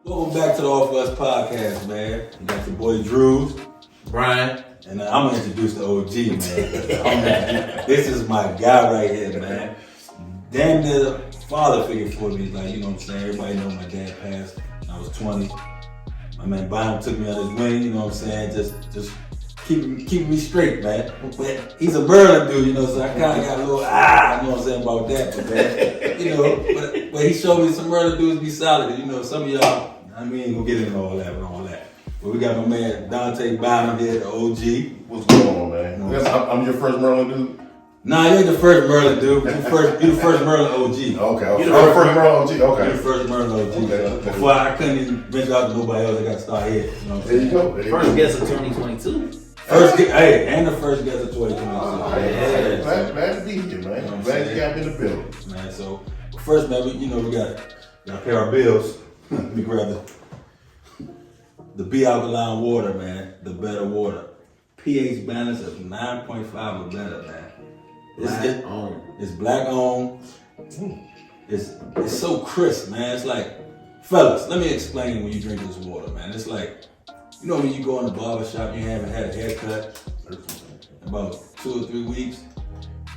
Welcome back to the Off Us podcast, man. You got your boy Drew, Brian, and I'm gonna introduce the OG, man. This is my guy right here, man. Damn near father figure for me, like, you know what I'm saying? Everybody know my dad passed when I was 20. My man Bynum took me on his wing, you know what I'm saying? Just keeping me straight, man. But he's a Maryland dude, you know, so I kind of got a little, you know what I'm saying, about that. But, man, you know, but he showed me some Maryland dudes be solid. You know, some of y'all, I mean, ain't gonna get into all that. But we got my man Donte Bynum here, the OG. What's going on, man? I'm your first Maryland dude? Nah, you ain't the first Maryland dude. You the first Maryland OG. Okay. You're the first Maryland OG, okay. You're the first Maryland OG. Okay. Before I couldn't even venture out to nobody else, I got to start here. You know what I'm saying? There you go. first guest of 2022. And the first guest of 2022. Glad to be here, man. You know Glad you got me in the building. Man, so first, man, we got to pay our bills. Let me grab the B Alkaline water, man. The better water. pH balance of 9.5 or better, man. It's black owned. It's so crisp, man. It's like, fellas, let me explain when you drink this water, man. It's like, you know when you go in the barber shop, you haven't had a haircut in about 2 or 3 weeks,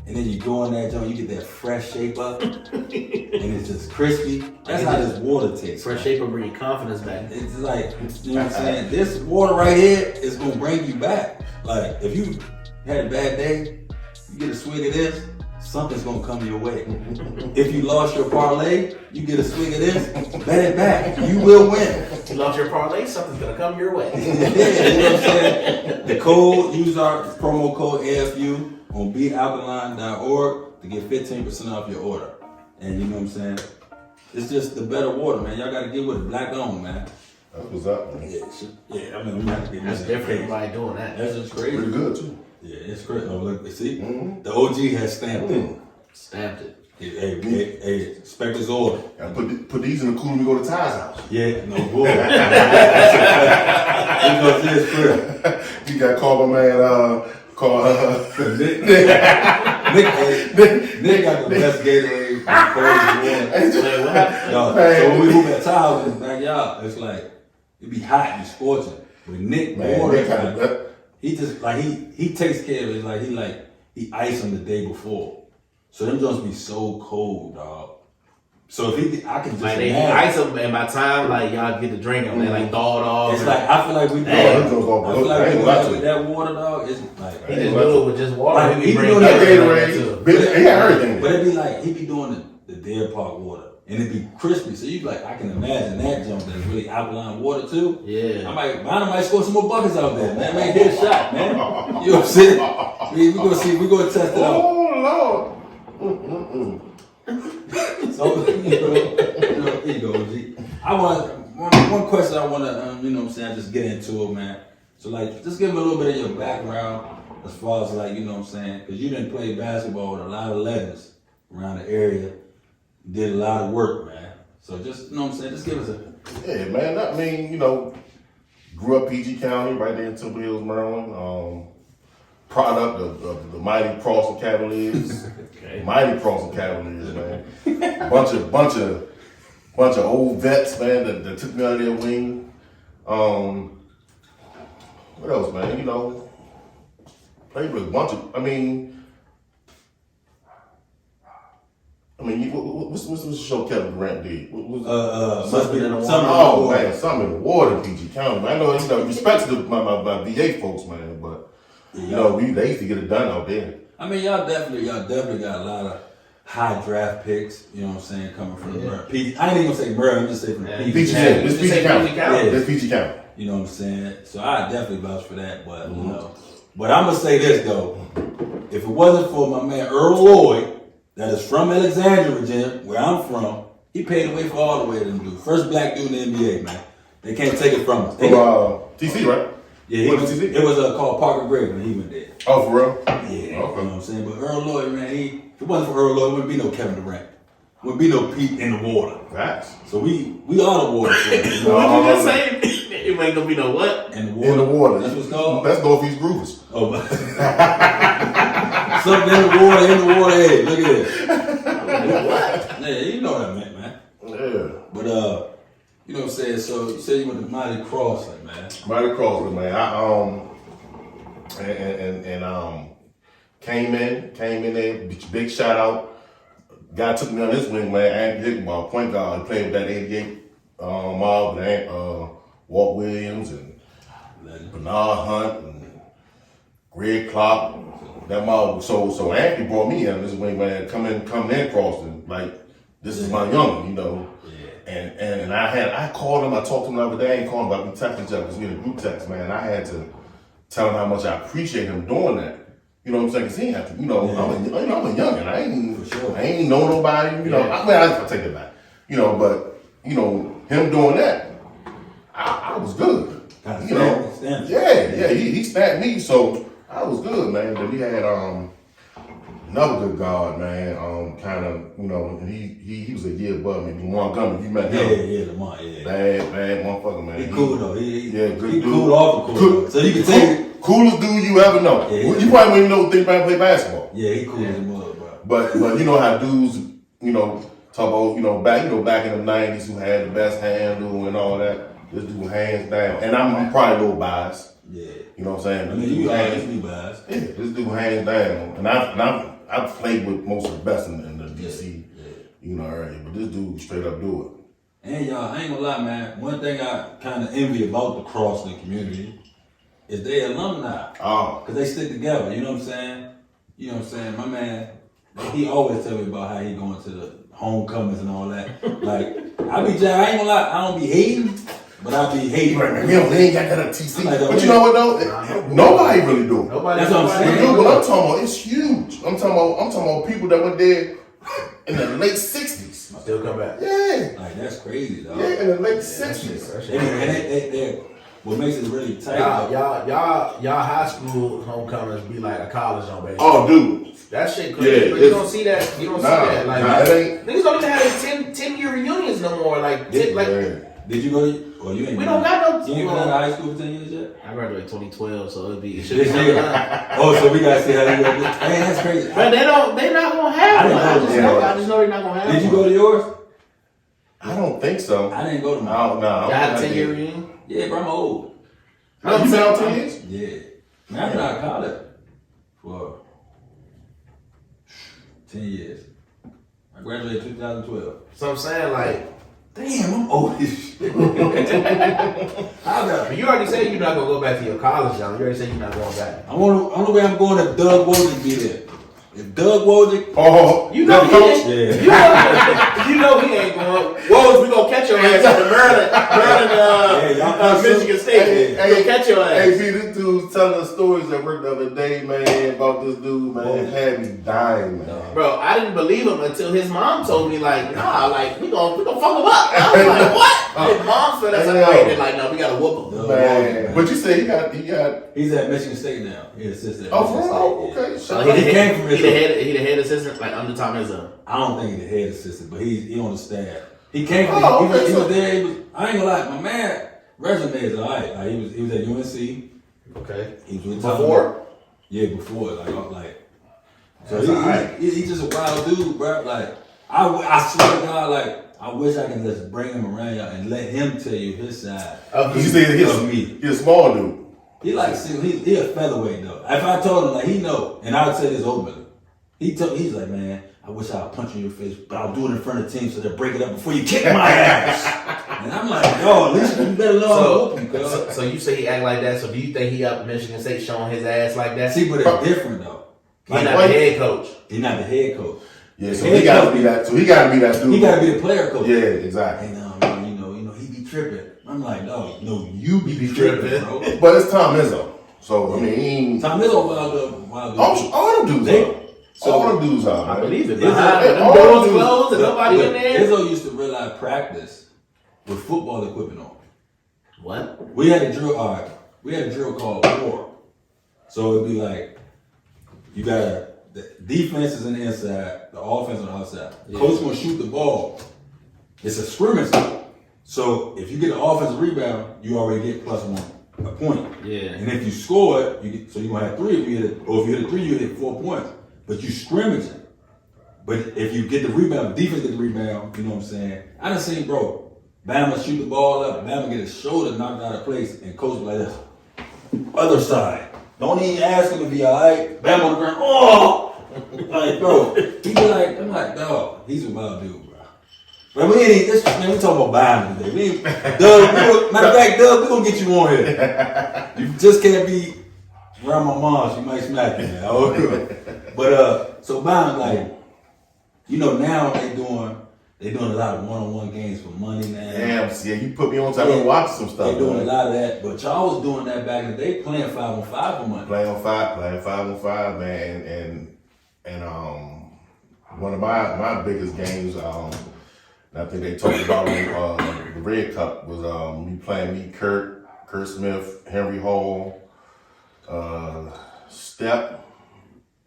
and then you go in that joint, you get that fresh shape up, and it's just crispy. That's how this water tastes. Fresh shape will bring your confidence back. It's like, you know what I'm saying? This water right here is gonna bring you back. Like, if you had a bad day, you get a swig of this, something's gonna come your way. If you lost your parlay, you get a swig of this, bet it back. You will win. If you lost your parlay, something's gonna come your way. Yeah, you know what I'm saying? The code, use our promo code AFU on bealkaline.org to get 15% off your order. And you know what I'm saying? It's just the better water, man. Y'all gotta get with it. Black on, man. That's what's up, man. Yeah, I mean, we have to get That's different. Everybody doing that. That's just crazy. Pretty good, too. Yeah, it's crazy. Oh, look, see? Mm-hmm. The OG has stamped it. Stamped it. Hey, expect his order. I put these in the cooler when we go to Ty's house. Yeah, no bull. You know, see his crib. You got called my man, Nick got the best Gatorade. So when we move at Ty's in the backyard, it's like, it be hot and scorching. With Nick, he just like he takes care of it. Like he ice them the day before, so them joints be so cold, dog. So if I can just like they ice them, and by the time like y'all get to drink them, they like thawed off. It's like I feel like we with that water, dog. It's like he just do it with just water. Like, he be doing that Gatorade. He got everything. But it be like he be doing the Deer Park water. And it be crispy, so you like, I can imagine that jump that's really alkaline water too. Yeah. Bynum might score some more buckets out there, man. Man, hit a shot, man. You know what I'm saying? We gonna test it out. Oh Lord. So here you go, G. I want one question. I want to, you know what I'm saying? Just get into it, man. So like, just give me a little bit of your background as far as like, you know what I'm saying? Because you didn't play basketball with a lot of legends around the area. Did a lot of work, man. So just, you know what I'm saying? Just give us a... Yeah, man. I mean, you know, grew up PG County, right there in Temple Hills, Maryland. Product of the mighty Crossland Cavaliers. Okay. Mighty Crossland Cavaliers, man. bunch of old vets, man, that took me out of their wing. What else, man? You know, played with a bunch of... what's the show Kevin Durant did? Something in the Water. Something in the Water, PG County. Man. I know, you know, respect to my VA folks, man, but you know, they used to get it done out there. I mean, y'all definitely got a lot of high draft picks. You know what I'm saying, coming from the Maryland. I ain't even gonna say Maryland. I'm just saying from PG County. It's PG County. It's PG County. You know what I'm saying? So I definitely vouch for that, but you know, but I'm gonna say this though: if it wasn't for my man Earl Lloyd, that is from Alexandria, Virginia, where I'm from, he paid the way for all the way to them dudes. First black dude in the NBA, man. They can't take it from us. TC, right? Yeah, it was called Parker Gray when he went there. Oh, for real? Yeah, okay. You know what I'm saying? But Earl Lloyd, man, if it wasn't for Earl Lloyd, it wouldn't be no Kevin Durant. Wouldn't be no Pete in the water. Facts. So we are the water. What did you just say? It ain't gonna be no what? In the water. In the water. That's what's called? That's Northeast Groovers. Oh, but something in the water, hey, look at this. What? Yeah, you know what I meant, man. Yeah. But, you know, I'm saying? So you said you went to Mighty Crossland, man. Mighty Crossland, man. Came in there. Big shout out. Guy took me on this wing, man. Andy Hickman, point guard. He played with that 88 mob with Walt Williams and Bernard Hunt and Greg Clark. That mob. So Andy brought me in this wing, man. Come in Crossland. Like, this is my young, you know. And I called him, I talked to him the other day, I ain't called him, but we texted each other because we had a group text, man. I had to tell him how much I appreciate him doing that. You know what I'm saying? Because he had to, I'm a youngin'. I ain't know nobody, you know. I take it back. But him doing that, I was good. He stamped me, so I was good, man. Then we had another good guard, man. He was a year above me. Montgomery, you met him? Lamont. Yeah. Bad motherfucker, man. He cool though. Good he dude. Cool off the court. So you can take it. Coolest dude you ever know. Yeah, you probably wouldn't even know think about play basketball. Yeah, he cool as a mother, bro. But you know how dudes, talk about, back in the 90s who had the best handle and all that. This dude hands down. And I'm probably a little biased. Yeah. You know what I'm saying? I mean, you always be biased. Yeah, this dude hands down. And I've played with most of the best in the DC, area. But this dude straight up do it. And y'all, I ain't gonna lie, man. One thing I kind of envy about the Crossland community is they alumni. Oh. Cause they stick together, you know what I'm saying? My man, he always tell me about how he going to the homecomings and all that. Like, I ain't gonna lie, I don't be hating, but I be hating. Right, man, we ain't got that at TC. Like, but you know what though? Nobody really do it. That's what I'm saying. But I'm talking about, it's huge. I'm talking about people that went there in the late 60s. Still come back. Yeah. Like, that's crazy, dog. Yeah, in the late 60s. And what makes it really tight. Y'all high school homecomings be like a college on basically. Oh, dude. That shit crazy. Yeah, but you don't see that. You don't see that. Like, it ain't. niggas don't even have 10-year reunions no more. Like, Did you go to, or you ain't? We don't got no. You ain't been out of high school for 10 years yet? I graduated 2012, so it'd be. Oh, so we gotta see how you go. Man, that's crazy. But they not gonna have one. I just know they're not gonna have one. Did you go to yours? I don't think so. I didn't go to mine. No. Y'all had a 10-year reunion? Yeah, bro, I'm old. You been out 10 years? Yeah. Man, I've been out of college for 10 years. I graduated in 2012. So I'm saying, like, damn, I'm old as shit. you already said you're not gonna go back to your college, John. You already said you're not going back. Only way I'm going if Doug Wojcik be there. If Doug Wojcik, you know he coach? ain't. You know he ain't going. Woj, we gonna catch your ass at the Maryland, Michigan State. We gonna catch your ass. Hey, B, this dude's telling us stories at work the other day, man, about this dude, man. It had me dying, man. Bro, I didn't believe him until his mom told me, like, nah, like, we gonna fuck him up. I was like, what? His mom said that's like, no, we gotta whoop him. Man. But you said he got. he's at Michigan State now. He's assistant. Oh, okay. So he came from he the head assistant, like under Tom Izzo. I don't think he's the head assistant, but he on the staff. He came from. He was there. I ain't gonna lie, my man resume is alright. Like he was at UNC. Okay. He was Before? Yeah, before. So he's just a wild dude, bro. Like I swear to God, like I wish I could just bring him around y'all and let him tell you his side. You said he's a small dude. He he a featherweight though. If I told him, like, he know, and I would say this openly. He's like, man, I wish I'd punch you in your face, but I'll do it in front of the team so they'll break it up before you kick my ass. And I'm like, yo, at least you better learn to open, cuz. So you say he act like that, so do you think he up Michigan State showing his ass like that? See, but it's different though. He's not the head coach. He's not the head coach. Yeah, so he gotta be that. So he gotta be that dude. He gotta be the player coach. Yeah, exactly. And he be tripping. I'm like, no, you be tripping, bro. But it's Tom Izzo. So I mean, Tom Izzo wild. All them dudes are. All them dudes are. I believe it. All doors closed and nobody in there. Izzo used to realize practice with football equipment on. What? We had a drill called war. So it'd be like, you got the defense is on the inside, the offense on the outside. Yeah. Coach gonna shoot the ball. It's a scrimmage. So if you get an offensive rebound, you already get +1 a point. Yeah. And if you score it, so you gonna have 3 if you hit it, or if you hit a 3, you hit 4 points. But you scrimmaging. But if you get the rebound, defense get the rebound, you know what I'm saying? I done seen, bro, Bama shoot the ball up, Bama get his shoulder knocked out of place, and coach be like this. Other side. Don't even ask him if he alright. Bama on the ground. Oh! Like, bro, he be like, I'm like, dog, he's a wild dude, bro. But we ain't this man, we talking about Bynum today. We ain't, Doug, matter of fact, Doug, we gonna get you on here. You just can't be around my mom, she might smack you, man. But so Bynum, like, you know, now they doing a lot of one-on-one games for money now. Damn, yeah, you put me on time to watch some stuff. They doing a lot of that, but y'all was doing that back in the day, playing 5-on-5 for money. Playing 5-on-5, man, and one of my biggest games, I think they talked about in the Red Cup was me playing Kurt Smith, Henry Hall, Step,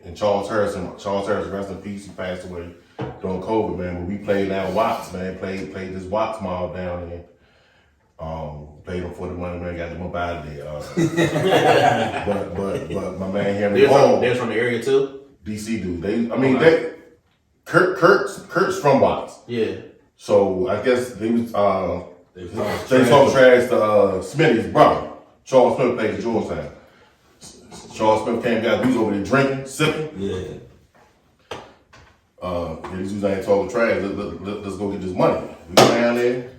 and Charles Harrison. Charles Harrison, rest in peace, he passed away during COVID, man. But we played down Watts, man. Played this Watts mob down there. Played them for the money, man. Got them up out of there. But my man Henry Hall, they're from the area too. DC dude. Kurt's from Watts. Yeah. So I guess they was they talk trash to Smitty's brother. Charles Smith played at Georgetown. Charles Smith came down, we was over there drinking, sipping. Yeah. These dudes ain't talking trash. Let's go get this money. We go down there.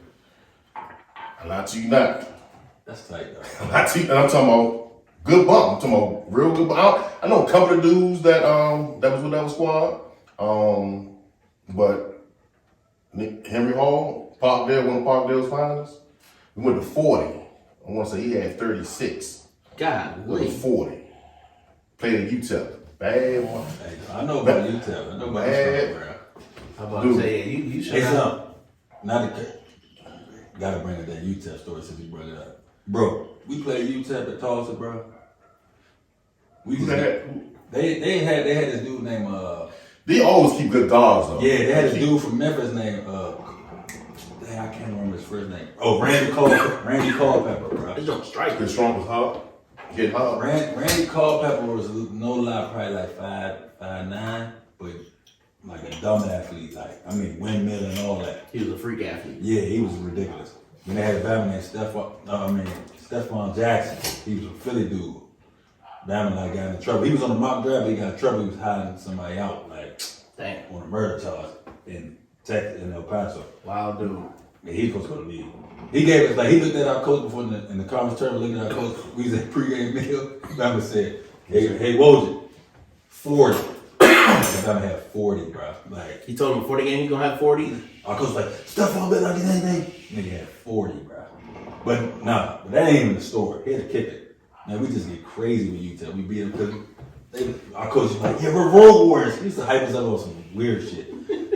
I lie to you not. That's tight though. I lie to you, and I'm talking about good bump. I'm talking about real good bump. I know a couple of dudes that was with that squad. But Henry Hall, Parkdale, one of Parkdale's finalists, we went to 40. I want to say he had 36. God, went to 40. Played at UTEP. Bad one. Hey, I know about UTEP. I know about that, bro. I'm about to say, yeah, you should. Hey, son, not the gotta bring up that UTEP story since you brought it up, bro. We played UTEP at Tulsa, bro. We just they had this dude named They always keep good dogs though. Yeah, they had a dude from Memphis named I can't remember his first name. Oh, Randy Culpepper, bro. It's don't strike. Good strong was hard. Get hard. Randy Culpepper was no lie, probably like 5'9", but like a dumb athlete. Like windmill and all that. He was a freak athlete. Yeah, he was ridiculous. When they had a Bama named Stephon Jackson, he was a Philly dude. Bama like got in trouble. He was on the mock draft, but he got in trouble. He was hiding somebody out, like on a murder charge in Texas, in El Paso. Wild dude. Yeah, he's supposed to go to the league. He gave us he looked at our coach before in the conference tournament, looking at our coach. We was at pregame meal. Bama said, "Hey, Woj, 40." Bama had 40, bro. Like he told him before the game he's gonna have 40. Our coach was like, Stephon better not get anything. Nigga had 40, bro. But but that ain't even the story. He had to kick it. Man, we just get crazy with UTEP. We beat them because our coach was like, yeah, we're road warriors. He used to hype us up on some weird shit.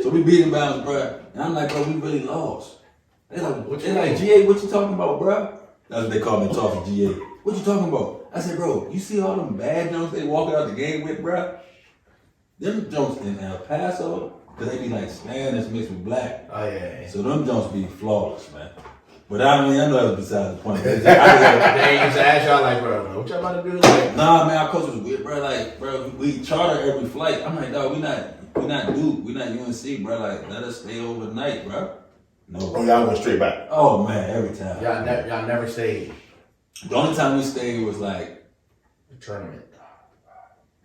So we beat them Bama, bro. And I'm like, bro, we really lost. They like, GA, what you talking about, bro? That's what they call me, talking GA. What you talking about? I said, bro, you see all them bad jokes they walking out the game with, bro? Them jokes in El Paso, because they be like Spanish mixed with black. Oh, yeah. So them jokes be flawless, man. But I know that was besides the point. They used to ask y'all like, bro, what y'all about to do? Like, nah, man, our coach was weird, bro. Like, bro, we charter every flight. I'm like, dog, we not Duke, we not UNC, bro. Like, let us stay overnight, bro. No. Oh, y'all went straight back. Oh man, every time. Y'all never stayed. The only time we stayed was like the tournament.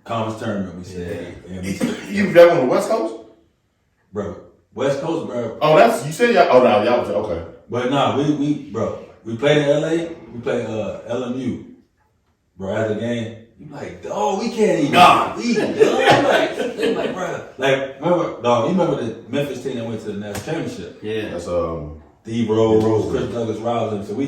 Conference tournament. We stayed. Yeah. You that on the West Coast, bro. West Coast, bro. Oh, that's you said y'all. Oh, no, y'all was okay. But nah, we played in LA. We played LMU, bro. After the game, you like, dog, we can't even leave, dog. They like, bro, like, remember, dog, you remember the Memphis team that went to the national championship? Yeah. That's D Rose, Chris Douglas Robinson. So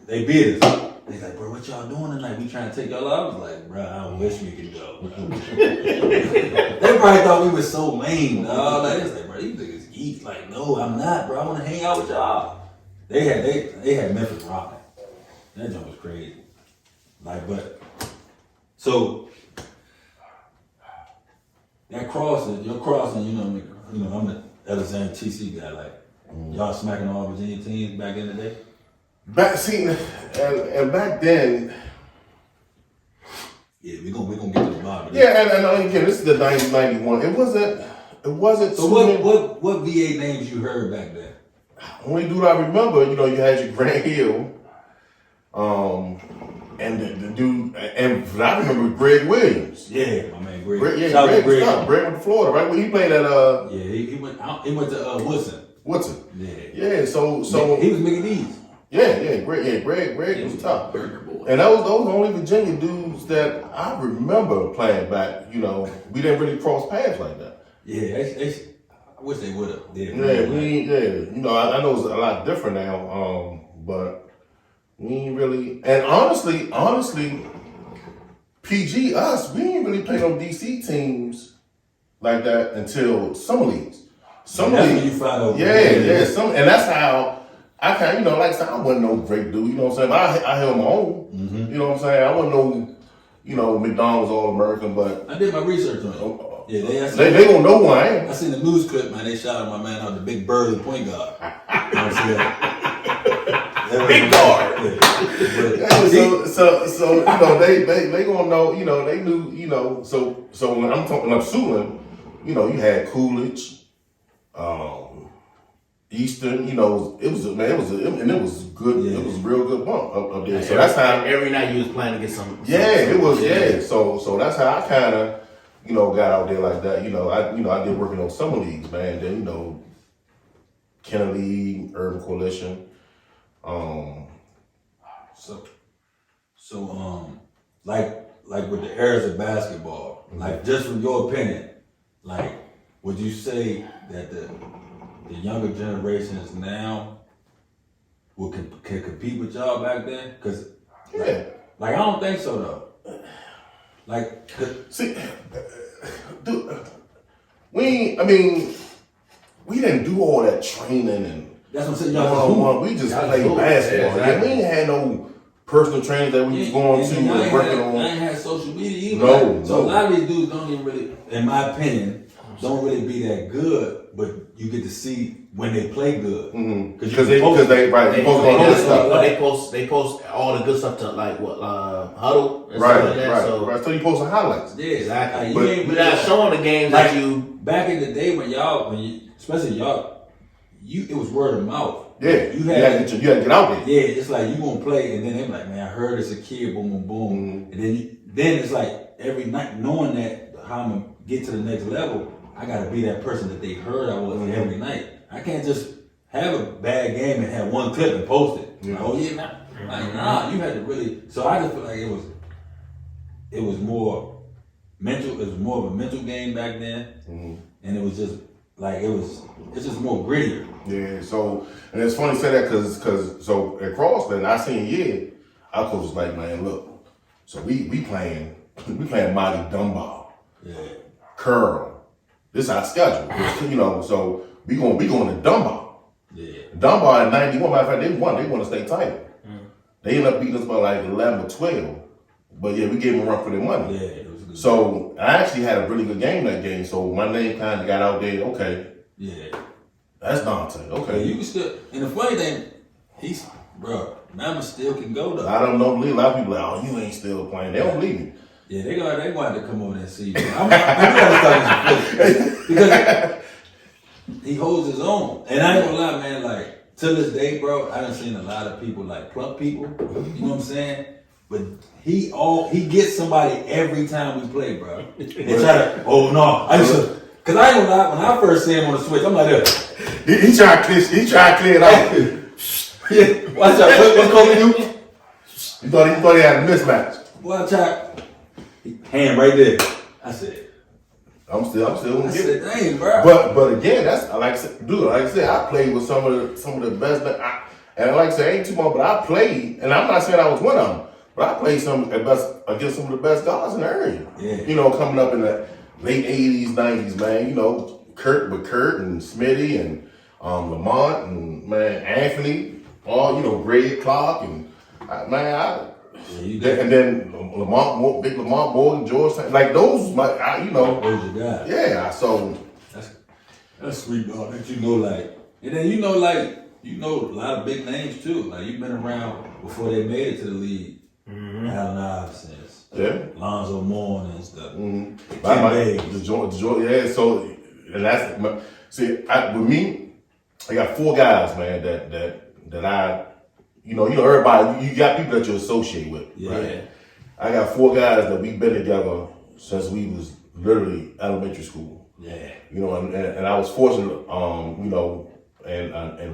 they beat us. They like, bro, what y'all doing tonight? We trying to take y'all out. I was like, bro, I wish we could go. They probably thought we were so lame, dog. Like, it's like, bro, these niggas geeks. Like, no, I'm not, bro. I want to hang out with y'all. They had Memphis rocking. That jump was crazy. Like, but so that crossing, your crossing, you know, I'm an Alexander TC guy. Like, y'all smacking all Virginia teams back in the day. And back then. Yeah, we gonna get to the bottom. Yeah, and again, this is the 90, 91. It wasn't. So what VA names you heard back then? only dude I remember, you had your Grant Hill, and the dude, and I remember Greg Williams. Yeah, my man Greg. Greg went to Florida, right? When he played at Yeah, he went to Woodson. Woodson. Yeah. So he was Mickey D's. Greg was tough. And those the only Virginia dudes that I remember playing back. We didn't really cross paths like that. Yeah, I wish they would have. I know it's a lot different now, but we ain't really. And honestly, PG us, we ain't really play no DC teams like that until summer leagues. That's when you find out. And that's how. I kind of, like I said, I wasn't no great dude, you know what I'm saying? But I held my own, you know what I'm saying? I wasn't no, McDonald's All-American, but... I did my research on it. Yeah, they gonna know who I am. I seen the news clip, man. They shot my man out, the big burly point guard. You know what I'm saying? Big guard. So they gonna know, they knew, so when I'm assuming, you had Coolidge, Eastern, it was good. Yeah. It was a real good bump up there. So that's how every night you was playing to get some. So that's how I kind of, got out there like that. I did working on summer leagues, man. Then Kennedy, Urban Coalition. Like with the eras of basketball, like just from your opinion, like would you say that the younger generations now can compete with y'all back then? Cause I don't think so though. Like, see, dude, we didn't do all that training and that's what I'm saying. We just played basketball. Yeah, we ain't had no personal training that we was going to and working on. I ain't had social media either. No. So a lot of these dudes don't even really, in my opinion, don't really be that good, but you get to see when they play good. Because they post all the good stuff to Huddle and right, stuff like that. Right. So you post the highlights. Yeah, exactly. You're not showing the games like that you back in the day especially y'all, it was word of mouth. Yeah, you had to get out there. Yeah, it's like you gonna play, and then they're like, man, I heard it's a kid, boom, boom, boom, and then it's like every night knowing that how I'm gonna get to the next level. I gotta be that person that they heard I was every night. I can't just have a bad game and have one clip and post it. Nah, you had to really. So I just feel like it was more mental. It was more of a mental game back then, and it was just like it's just more grittier. Yeah. So and it's funny to say that because at Crossland I seen I was like, man, look, so we playing Mighty Dunbar, Curl. This is our schedule, so we going to Dunbar. Yeah. Dunbar in '91, matter of fact, they won a state title. They ended up beating us by like 11 or 12, but we gave them a run for their money. Yeah, it was good. So I actually had a really good game that game. So my name kind of got out there. Okay. Yeah. That's Donte. Okay. Yeah, you can still. And the funny thing, Mama still can go though. I don't know. A lot of people like, oh, you ain't still playing. They don't believe me. Yeah, they gonna have to come over and see you. I'm gonna start because he holds his own. And I ain't gonna lie, man, like to this day, bro, I done seen a lot of people like plump people. You know what I'm saying? But he gets somebody every time we play, bro. They try to, cause I ain't gonna lie, when I first see him on the switch, I'm like this. He tried to clear it out. Yeah, watch out, what color you? You thought he had a mismatch. Watch out. Hand right there. I said, I'm still gonna get it. Dang, bro. But again, that's like I said, I played with some of the best. And like I said, ain't too much, but I played, and I'm not saying I was one of them, but I played against some of the best guys in the area. Yeah. Coming up in the late '80s, '90s, man. Kurt and Smitty and Lamont and man Anthony, all Greg Clark and and then Big Lamont Morgan, George, like those, those are guys. Yeah, so that's sweet, dog. That and then a lot of big names too. Like you've been around before they made it to the league. Allen Iverson, Lonzo Moore and stuff. So and that's with me. I got 4 guys, man, that I, everybody, you got people that you associate with, right? I got 4 guys that we've been together since we was literally elementary school. Yeah. And I was fortunate, and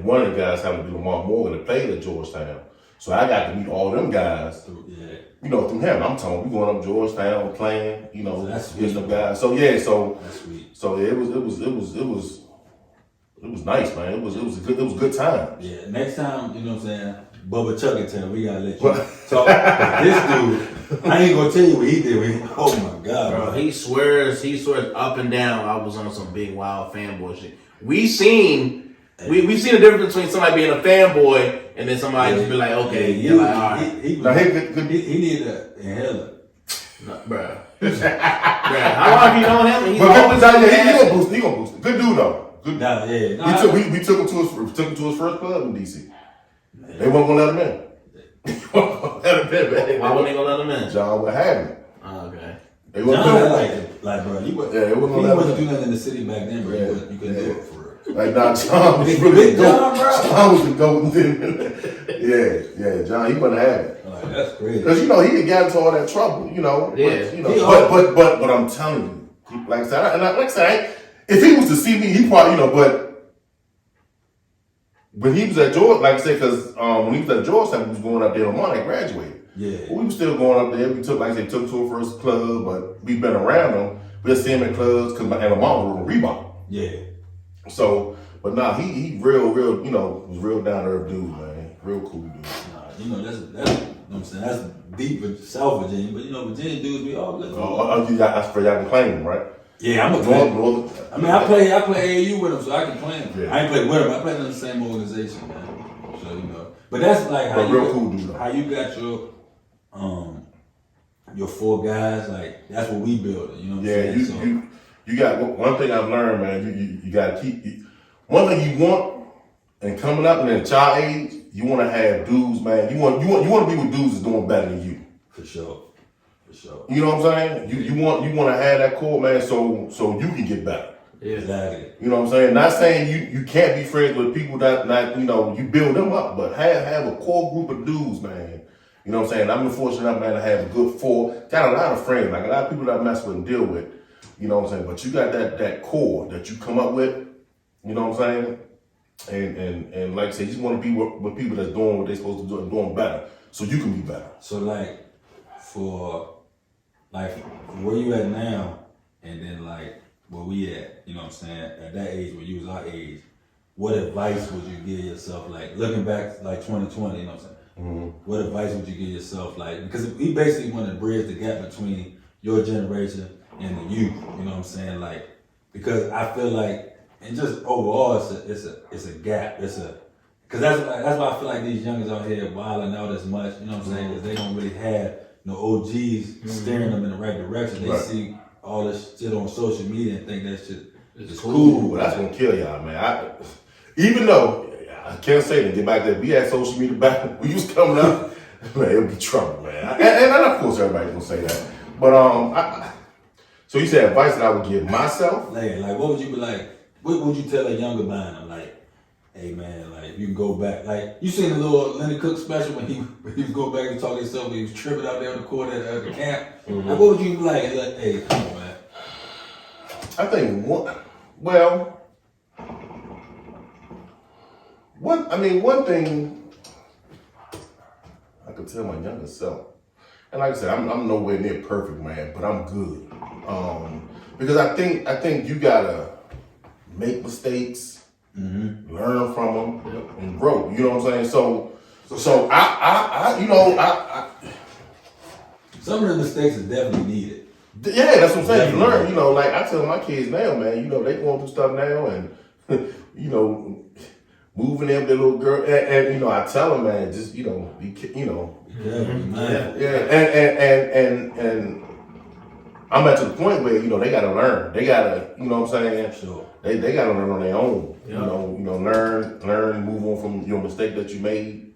one of the guys happened to be Lamar Morgan that played at Georgetown. So I got to meet all them guys, through him. I'm talking, we going up Georgetown playing, So that's sweet, getting them guys. So yeah, that's sweet. So it was nice, man. It was a good time. Yeah. Next time, you know what I'm saying, Bubba Chuckington, we gotta let you talk. This dude, I ain't gonna tell you what he did. Oh my God, bro. He swears up and down. I was on some big wild fanboy shit. We've seen the difference between somebody being a fanboy and then somebody just be like, okay, all right. He needed an inhaler. No, bro. How long have you known him? He's But he gonna boost it. Good dude though. Good. Nah, yeah. We took him to his first club in DC. Man. They weren't gonna let him in. Why wouldn't they gonna let him in? John would have him. Oh, okay. They John had like bro, he wasn't let do nothing in the city back then, bro. You couldn't do it for real. Like John was really Big John, bro. John was the goat. Yeah, John, he wouldn't have it. Like, that's crazy. Because he had got into all that trouble, Yeah. But I'm telling you, like I said, if he was to see me, he probably, but when he was at George, like I said, because when he was at Georgetown, he was going up there on Monday, graduated. Yeah. We were still going up there. We took, took to a first club, but we've been around him. We'll see him in clubs because my mom was on Reebok. Yeah. So, but nah, he real, was real down to earth dude, man. Real cool dude. Nah, that's you know what I'm saying, that's deep in South Virginia, but Virginia dudes be all good. That's for y'all can claim him, right? Yeah, I'm a claim. I mean, I play AAU with him, so I can claim him. Yeah. I ain't played with him. I played in the same organization, man. So but that's like how real cool dude. How you got your 4 guys. Like that's what we build. You know what I'm saying? You got one thing I've learned, man. You got to keep one thing you want, and coming up in the child age, you want to have dudes, man. You want to be with dudes that's doing better than you. For sure. You know what I'm saying? You want to have that core, man, so you can get better. Yeah, exactly. You know what I'm saying? Not saying you can't be friends with people that not you build them up, but have a core group of dudes, man. You know what I'm saying? I'm fortunate, man, to have a good 4. Got a lot of friends, like a lot of people that I mess with and deal with. You know what I'm saying? But you got that core that you come up with. You know what I'm saying? And like I said, you just want to be with people that's doing what they're supposed to do and doing better, so you can be better. So for where you at now, and then where we at, you know what I'm saying, at that age where you was our age, what advice would you give yourself, looking back 2020, you know what I'm saying? Mm-hmm. What advice would you give yourself, because we basically want to bridge the gap between your generation and the youth, you know what I'm saying, because I feel and just overall it's a gap, because that's why I feel like these youngers out here wilding out as much, you know what I'm saying, because they don't really have no OGs steering them in the right direction. They see all this shit on social media and think that shit is cool. But that's gonna kill y'all, man. Even though I can't say that, get back there. We had social media back when you was coming up, man, it would be trouble, man. And of course everybody's gonna say that. But so you said advice that I would give myself? What would you be like? What would you tell a younger Bynum? Hey man, you can go back. You seen the little Lenny Cook special when he was going back and talking himself, he was tripping out there on the court at the camp. Mm-hmm. What would you be like? Hey, come on, man. I think one thing I could tell my younger self, and like I said, I'm nowhere near perfect, man, but I'm good. Because I think you gotta make mistakes. Mm-hmm. Learn from them and grow. You know what I'm saying? So I some of the mistakes are definitely needed. Yeah, that's what I'm saying. You learn. I tell my kids now, man. They going through stuff now, and moving them, their little girl, and I tell them, man, just be and I'm at the point where they gotta learn. They gotta, you know what I'm saying? Sure. They gotta learn on their own. Yeah. Learn, move on from your mistake that you made,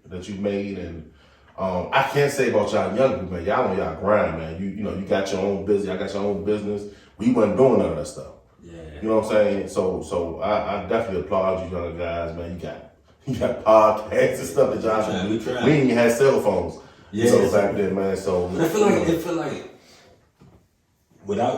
and I can't say about y'all young people, man. Y'all on y'all grind, man. You got your own business. I got your own business. We wasn't doing none of that stuff. Yeah. You know what I'm saying? So I definitely applaud you younger guys, man. You got podcasts and stuff that y'all can do. We didn't even have cell phones. Yeah. So back then, man. So I feel like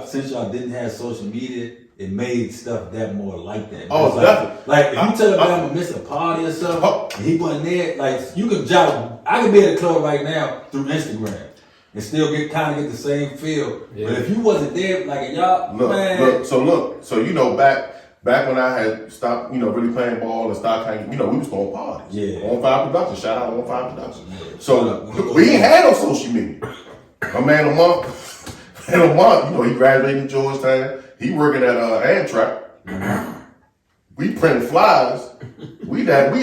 since y'all didn't have social media, it made stuff that more like that. Oh, definitely. Like if you tell a guy to miss a party or something, and he wasn't there, like you could I could be at a club right now through Instagram and still get the same feel. Yeah. But if you wasn't there, like y'all, man. So you know, back when I had stopped, really playing ball and stopped hanging, we was going parties. Yeah. On 5 Production, shout out On 5 Production. Yeah. So we ain't had no social media. My man Lamont, he graduated in Georgetown. He working at Amtrak. Mm-hmm. We printing flyers. We had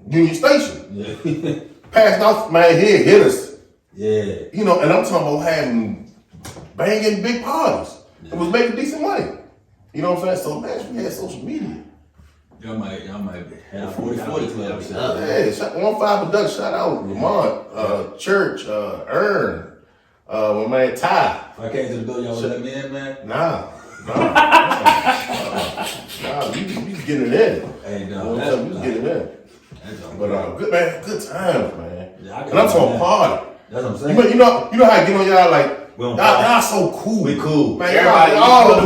Union Station. Yeah. Passed out, man, here hit us. Yeah. And I'm talking about having banging big parties. It was making decent money. You know what I'm saying? So imagine we had social media. Y'all might have 40 clubs. Yeah, On 5 Production, shout out Lamont, Church, Earn, my man Ty. If I came to the door, y'all would let me in, man? Nah, we was getting it in. Hey, no, we was getting it in. But good times, man. Yeah, and I'm talking party. That's what I'm saying. You know how I get on y'all like, y'all so cool. We cool. Man, everybody on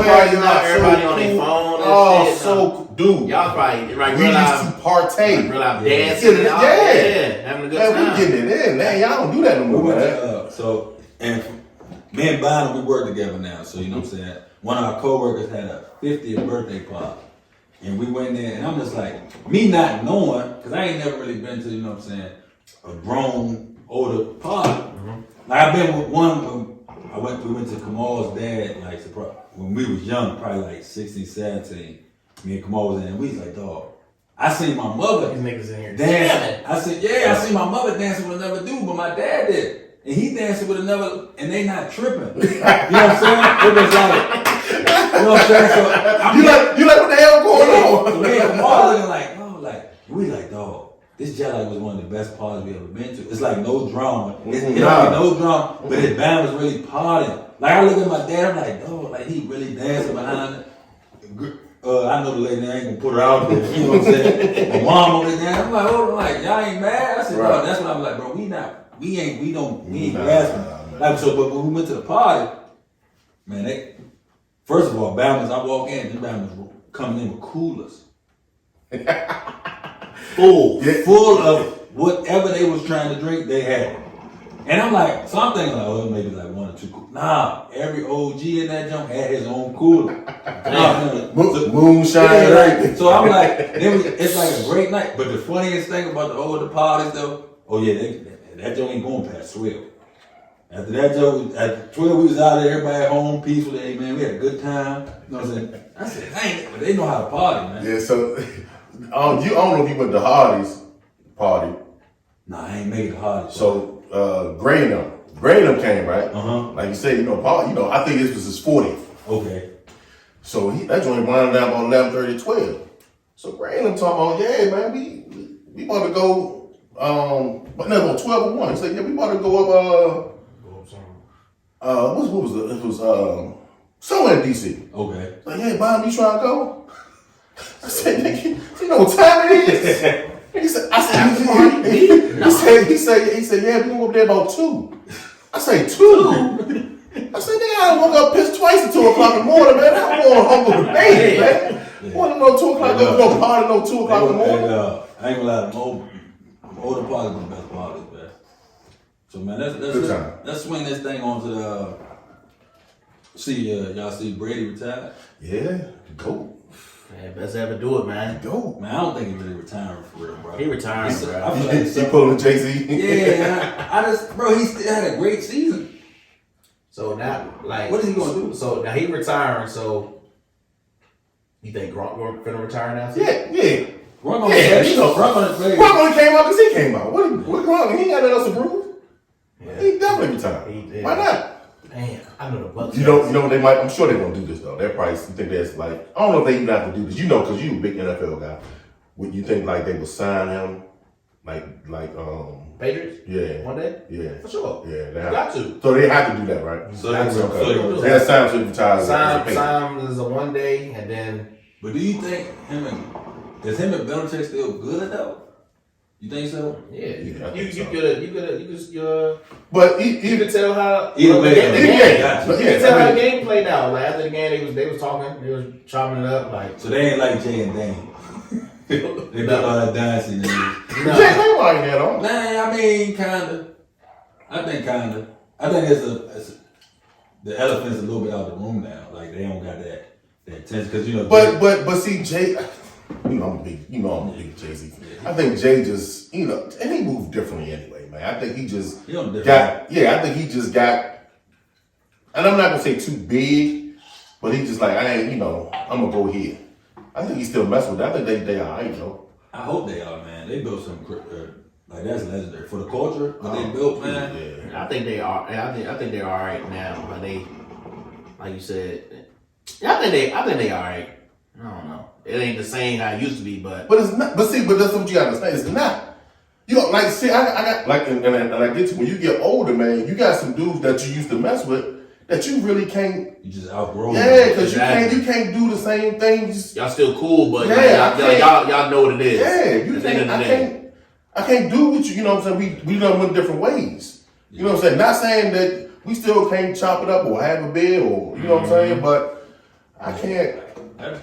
their phone and shit. So cool. Dude. Y'all probably we used to partake. Dancing. Having a good time. Man, we getting it in. Man, y'all don't do that no more, man. And me and Bynum, we work together now. So, you know what I'm saying? One of our coworkers had a 50th birthday party. And we went there, and I'm just like, me not knowing, because I ain't never really been to, you know what I'm saying, a grown, older party. Mm-hmm. Like, I've been with one when we went to Kamal's dad, like, when we was young, probably like 16, 17. Me and Kamal was in, and we was like, dog, I seen my mother These niggas in here dancing. I said, I seen my mother dancing with another dude, but my dad did. And he dancing with another, and they not tripping. You know what I'm saying? It was like, you know what I'm saying? So you like what the hell going on? So me and Kamal looking we like, dog, this Jelly was one of the best parties we ever been to. It's like no drama. It's no drama, but his band was really partying. Like I look at my dad, I'm like, dog, like he really dancing behind it. I know the lady, I ain't gonna put her out there. You know what I'm saying? My mom over there, I'm like, y'all ain't mad? I said, no, that's what I'm like, bro. We ain't grasping. Like so, but when we went to the party, man, first of all, Bama's, I walk in, the Bama's coming in with coolers. Full of whatever they was trying to drink, they had. And I'm like, so I'm thinking like, maybe like one or two coolers. Nah, every OG in that jump had his own cooler. Moonshine, right? So I'm like, it's like a great night. But the funniest thing about the older parties though, that joke ain't going past 12. After that joke, at 12 we was out there, everybody at home, peaceful. Hey man, we had a good time. You know what I'm saying? I said, dang, but they know how to party, man. Yeah, so I don't know if you went to Hardy's party. Nah, I ain't made it Hardy's. So Bynum came, right? Uh-huh. Like you said, I think this was his 40th. Okay. So that joint wound down about 11:30, 12. So Bynum talking about, yeah, man, we about to go, but no, about 12 or 1. He said, yeah, we about to go up, what was it? It was somewhere in DC. Okay. Like, hey, Bob, you trying to go? I said, nigga, you know what time it is? He said, yeah, we gonna go up there about 2. I say 2? I said, nigga, I woke up pissed twice at 2 o'clock in the morning, man. I'm going home with a baby, man. Yeah. Want to know 2 o'clock? Go party no 2 o'clock in the morning. I ain't gonna lie, the older parties are the best parties, man. So man, let's swing this thing on to the. Y'all see Brady retired? Yeah, go. Man, best ever do it, man. Go. Man, I don't think he really retiring for real, bro. He retiring, bro. I feel like he pulling Jay-Z. Yeah, bro, he still had a great season. So now, like, what is he gonna do? So now he retiring. So you think Gronk gonna retire now? Yeah. Gronk gonna play. Gronk only came out because he came out. What Gronk? He ain't got nothing else to prove. Yeah. He definitely retired. Why not? Man, I know the Bucks. You know they might. I'm sure they're gonna do this though. Their price. You think that's like? I don't know if they even have to do this. You know, because you a big NFL guy. Would you think like they would sign him Patriots? Yeah. One day? Yeah. For sure. Yeah, You got to. So they have to do that, right? So They have time to retire. Sam is a one day, and then. But do you think him and Belichick still good though? You think so? Yeah. You could. But You could tell how. Either way, You could tell how the game played out. Like after the game, they was talking, they was chopping it up. Like so they ain't like Jay and Dane. They got all that dancing. Jay Dane like that, on. Nah, I mean, kinda. I think it's the elephant's a little bit out of the room now. Like they don't got that tension because you know. But see, Jay, I'm a big Jay-Z fan. I think Jay just, and he moved differently anyway, man. I think he just got, and I'm not gonna say too big, but he just like, I'm gonna go here. I think he still mess with that. I think they all right, though. I hope they are, man. They built some like that's legendary for the culture. What they built, man. Yeah. I think they are. I think they're all right now. But they, like you said, I think they all right. I don't know. It ain't the same how it used to be, but it's not. But that's what you gotta understand. It's not. You know, like see, I got like, and I get to when you get older, man. You got some dudes that you used to mess with that you really can't. You just outgrow. Yeah, because you can't do the same things. Y'all still cool, but y'all know what it is. Yeah, I can't do what you. You know what I'm saying? We done went different ways. You know what I'm saying? Not saying that we still can't chop it up or have a bed or you know what I'm saying, but I can't. I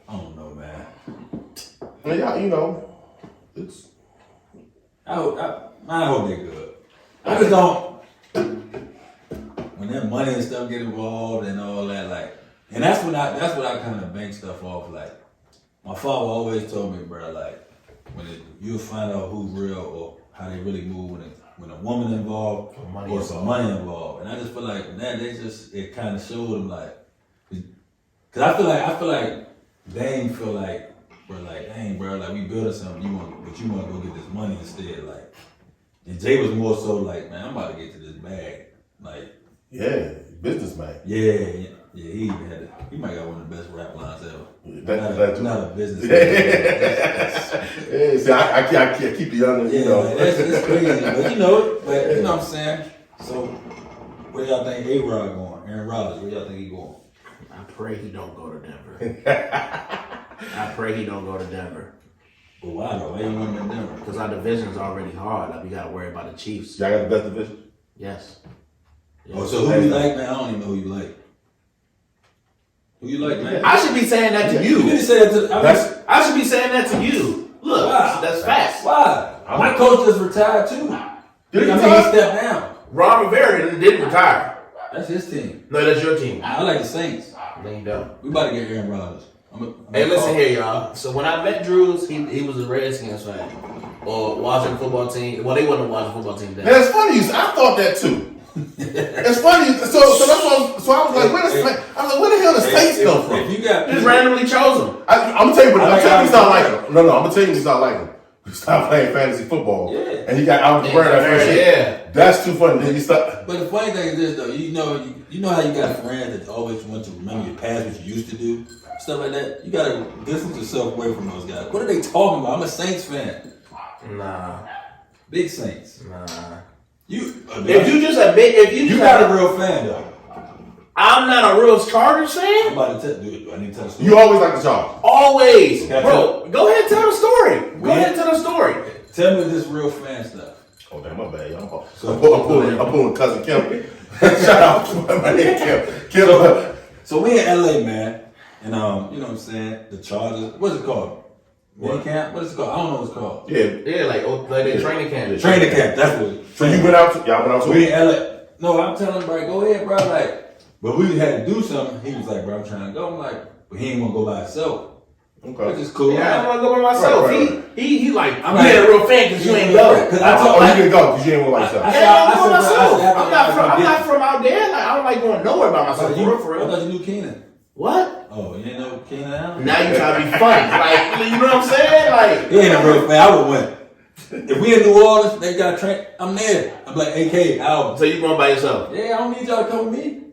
don't know, man. Yeah, it's. I hope they're good. I just don't. When that money and stuff get involved and all that, like, and that's what I kind of bank stuff off. Like, my father always told me, bro, like, you'll find out who's real or how they really move when a woman involved or some money involved. And I just feel like that it kind of showed them like, cause I feel like they ain't feel like, bro, like, dang, bro, like we building something, but you want to go get this money instead, like. And Jay was more so like, man, I'm about to get to this bag, like. Yeah, businessman. Yeah, he even had he might got one of the best rap lines ever. Not a business. Yeah, see, I can't keep the young, That's crazy, but you know what I'm saying? So, where y'all think A-Rod going? Aaron Rodgers, where y'all think he going? I pray he don't go to Denver. I pray he don't go to Denver. But why though? Why you want him in Denver? Because our division's already hard. Like, we got to worry about the Chiefs. Y'all got the best division? Yes. Oh, so who you like, man? I don't even know who you like. Who you like, man? I should be saying that to you. You didn't say that to I should be saying that to you. Look, that's facts. Why? My coach just retired too. Did he he stepped down. Ron Rivera didn't retire. That's his team. No, that's your team. I like the Saints. Then you don't. We about to get Aaron Rodgers. Hey, listen here, y'all. So when I met Drews, he was a Redskins fan. Or Washington football team. Well, they wasn't a Washington football team then. Man, it's funny. I thought that too. It's funny. So that's what. So I was like, where the hell the Saints come from? If you got just randomly chose them. I'm gonna tell you, you start liking him. No, I'm gonna tell you, you start liking him. You stop playing fantasy football, and he got out of the brand that first year. Yeah, that's too funny. Then you start. But the funny thing is this, though. You know how you got friends that always want to remember your past, what you used to do, stuff like that. You gotta distance yourself away from those guys. What are they talking about? I'm a Saints fan. Nah, big Saints. Nah. You got a real fan though. I'm not a real Chargers fan. I'm about to do I need to tell the story? You always like the Chargers. Always, bro. Go ahead and tell the story. Go ahead and tell the story. Tell me this real fan stuff. Oh damn, my bad, y'all. So I'm pulling cousin Kim. Shout out to my nigga Kim. So we in LA, man, and you know what I'm saying? The Chargers. What's it called? What camp? What is it called? I don't know what it's called. Yeah, like their training camp. Training camp. That's what. So y'all went out to we in LA. No, I'm telling him, bro, go ahead, bro. Like, but we had to do something. He was like, bro, I'm trying to go. I'm like, but he ain't want to go by himself. Okay. Which is cool. Yeah, I don't want to go by myself. Right. He like, I'm not a real fan because you ain't go. Because I told you didn't go because you ain't want yourself. I'm not from out there. Like, I don't like going nowhere by myself. For real. I thought you knew Keenan. What? Oh, you didn't know Keenan Allen? Now you trying to be funny. Like, you know what I'm saying? Like, he ain't a real fan. I would win. If we in New Orleans, they got train. I'm there. I'm like, AK, Alvin. So you going by yourself? Yeah, I don't need y'all to come with me.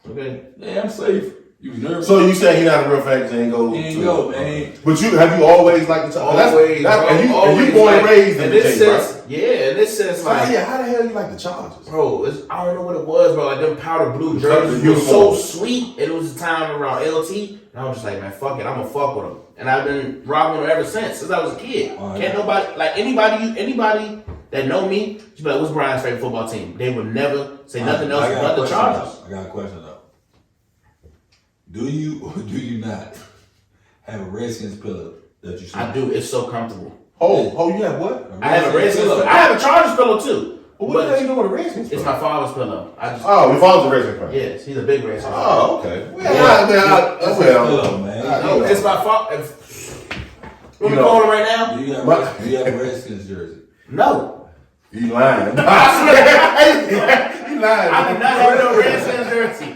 Okay. Yeah, I'm safe. You was nervous. So you say he not a real fan because he ain't go. He ain't go, man. But have you always liked the Chargers? Always, bro. And you Always born and like- raised in and the this J, says, yeah, and this says like, how the hell you like the Chargers? bro, I don't know what it was, bro. Like them powder blue jerseys The were so uniform. sweet. And it was the time around LT, and I was just like, man, fuck it, I'm gonna fuck with them. And I've been rocking with them ever since I was a kid. Oh, Can't nobody like anybody that know me, just be like, what's Brian's favorite football team? They would never say nothing else but the Chargers. I got a question though. Do you or do you not have a Redskins pillow that you sleep? I do. It's so comfortable. Oh, you have what? I have a Redskins pillow. I have a Chargers pillow too. What the hell you doing with a Redskins? It's my father's pillow. Your father's a Redskins fan. Yes, he's a big Redskins fan. Oh, okay. That's a pillow, man. No, it's my father. You want me to call him right now? Do you have a Redskins jersey? No. You lying. You lying. I do not have no Redskins jersey.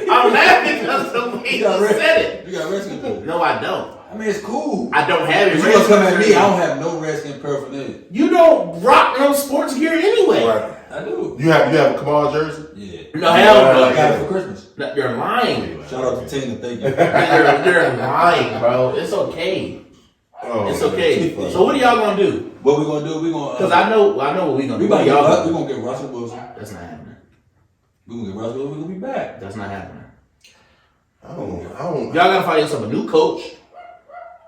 I'm laughing because the way you said it. You got a Redskins jersey? No, I don't. I mean, it's cool. I don't have it. If you gonna come at me, I don't have no Redskins paraphernalia. You don't rock no sports gear anyway. Right. I do. You have a Kamal jersey? Yeah. No, hell no. I got it for Christmas. No, you're lying. Shout out to Tina, thank you. You're lying, bro. It's okay. Oh, It's okay. So what are y'all gonna do? What we gonna do? We gonna Because I know what we gonna we do. What y'all gonna do? gonna get Russell Wilson. That's not happening. We gonna get Russell Wilson. We gonna be back. That's not happening. I don't. Y'all gotta find yourself a new coach,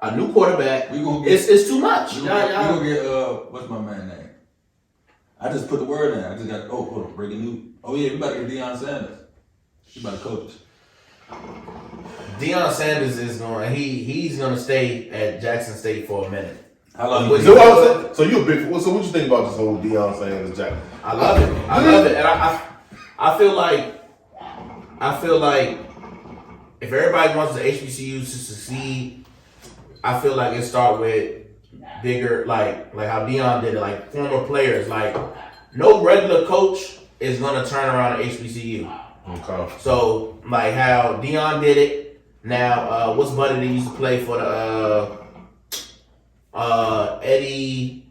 a new quarterback. We gonna get. It's too much. We gonna get what's my man's name? I just put the word in. I just got hold on, breaking news. Oh yeah, we about to get Deion Sanders. He about to coach us. Deion Sanders is going. He's going to stay at Jackson State for a minute. How long? So you a big. So what you think about this whole Deion Sanders Jack? I love it. I love it, and I feel like if everybody wants the HBCUs to succeed, I feel like it start with bigger, like how Deion did it, like former players. Like no regular coach is going to turn around an HBCU. Okay. So like how Deion did it. Now, what's buddy that used to play for the Eddie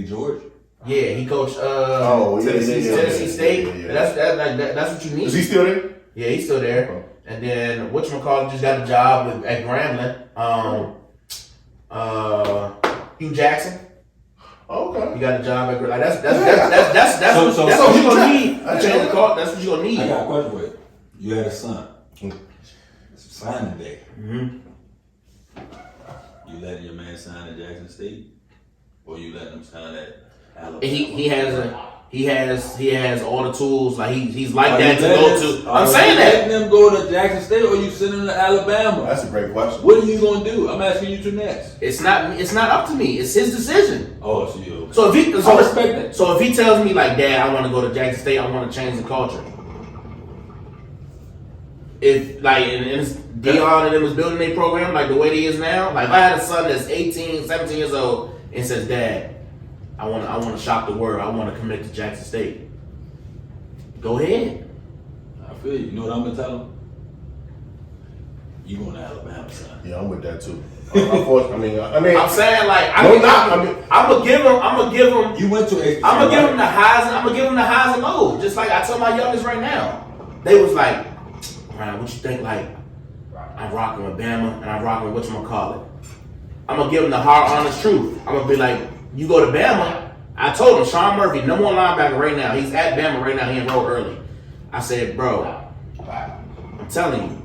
George? Yeah, he coached Tennessee State. Yeah. That's what you need. Is he still there? Yeah, he's still there. Okay. And then whatchamacallit just got a job at Grambling. Hugh Jackson. Okay. You got a job at Grambling. That's what you gonna need. That's what you gonna need. I got a question for you. You had a son. It's signing day. Mm-hmm. You letting your man sign at Jackson State, or you letting him sign at Alabama? He has all the tools. Like he's like that to go to. I'm saying that. Letting them go to Jackson State, or you sending them to Alabama? That's a great question. What are you gonna do? I'm asking you to next. It's not up to me. It's his decision. Oh, so you. Okay. So if he, I respect that. So if he tells me like, Dad, I want to go to Jackson State, I want to change the culture. If like and Deion and them was building their program like the way it is now, like if I had a son that's 18, 17 years old and says, Dad, I want to shock the world. I want to commit to Jackson State. Go ahead. I feel you. You know what I'm gonna tell him? You going to Alabama, son? Yeah, I'm with that too. Unfortunately, I'm saying like I'm gonna give him. You went to. I'm gonna give him the highs. I'm gonna give him the highs and lows. Just like I tell my youngest right now. They was like, Ryan, what you think? Like, I'm rocking with Bama and I'm rocking with whatchamacallit. I'm gonna give him the hard, honest truth. I'm gonna be like, you go to Bama. I told him, Sean Murphy, number one linebacker right now. He's at Bama right now. He enrolled early. I said, bro, I'm telling you,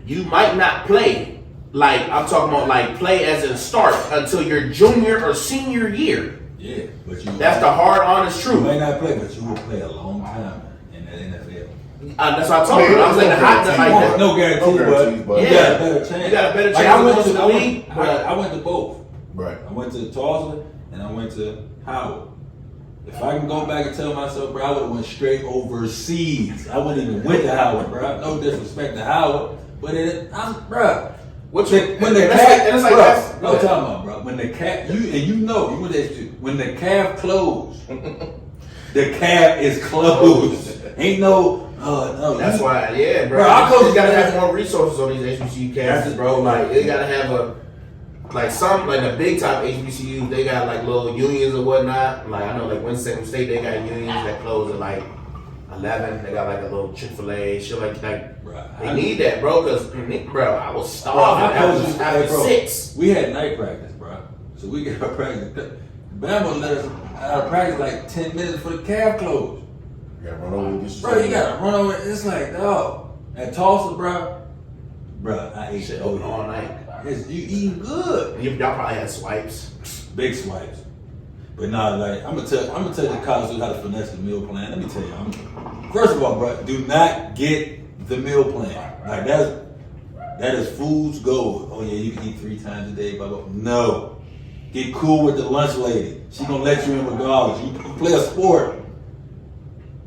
you might not play. Like, I'm talking about like play as a start until your junior or senior year. Yeah, but you. That's the hard, honest truth. You may not play, but you will play a long time in the NFL. That's what I told him. I was like, the hot like that. No guarantee, but yeah. you got a better chance. You got a better chance. Like, I went to both. Right. I went to Tulsa and I went to Howard. If I can go back and tell myself, bro, I would have went straight overseas. I wouldn't even went to Howard, bro. No disrespect to Howard, but bro. When the calf closed, the calf is closed. Ain't no. No. That's why, yeah, bro. Our coaches gotta have more resources on these HBCU campuses, bro. Like they gotta have the big time HBCUs. They got like little unions or whatnot. Like I know, like Winston State, they got unions that close at like 11. They got like a little Chick-fil-A, shit like that. Bruh, They need that, bro, because, bro, I was starving after 6. We had night practice, bro. So we get our practice. Bama let us out of practice like 10 minutes for the calf closed. You gotta run over and get Bro, you gotta run over. It's like, dog. At Tulsa, bro, I ate Shit open all night. You eating good. Y'all probably had swipes. Big swipes. But nah, like I'm gonna tell the college how to finesse the meal plan. Let me tell you, first of all, bro, do not get the meal plan. Like that is food's gold. Oh yeah, you can eat 3 times a day, blah blah. No. Get cool with the lunch lady. She gonna let you in regardless. You play a sport.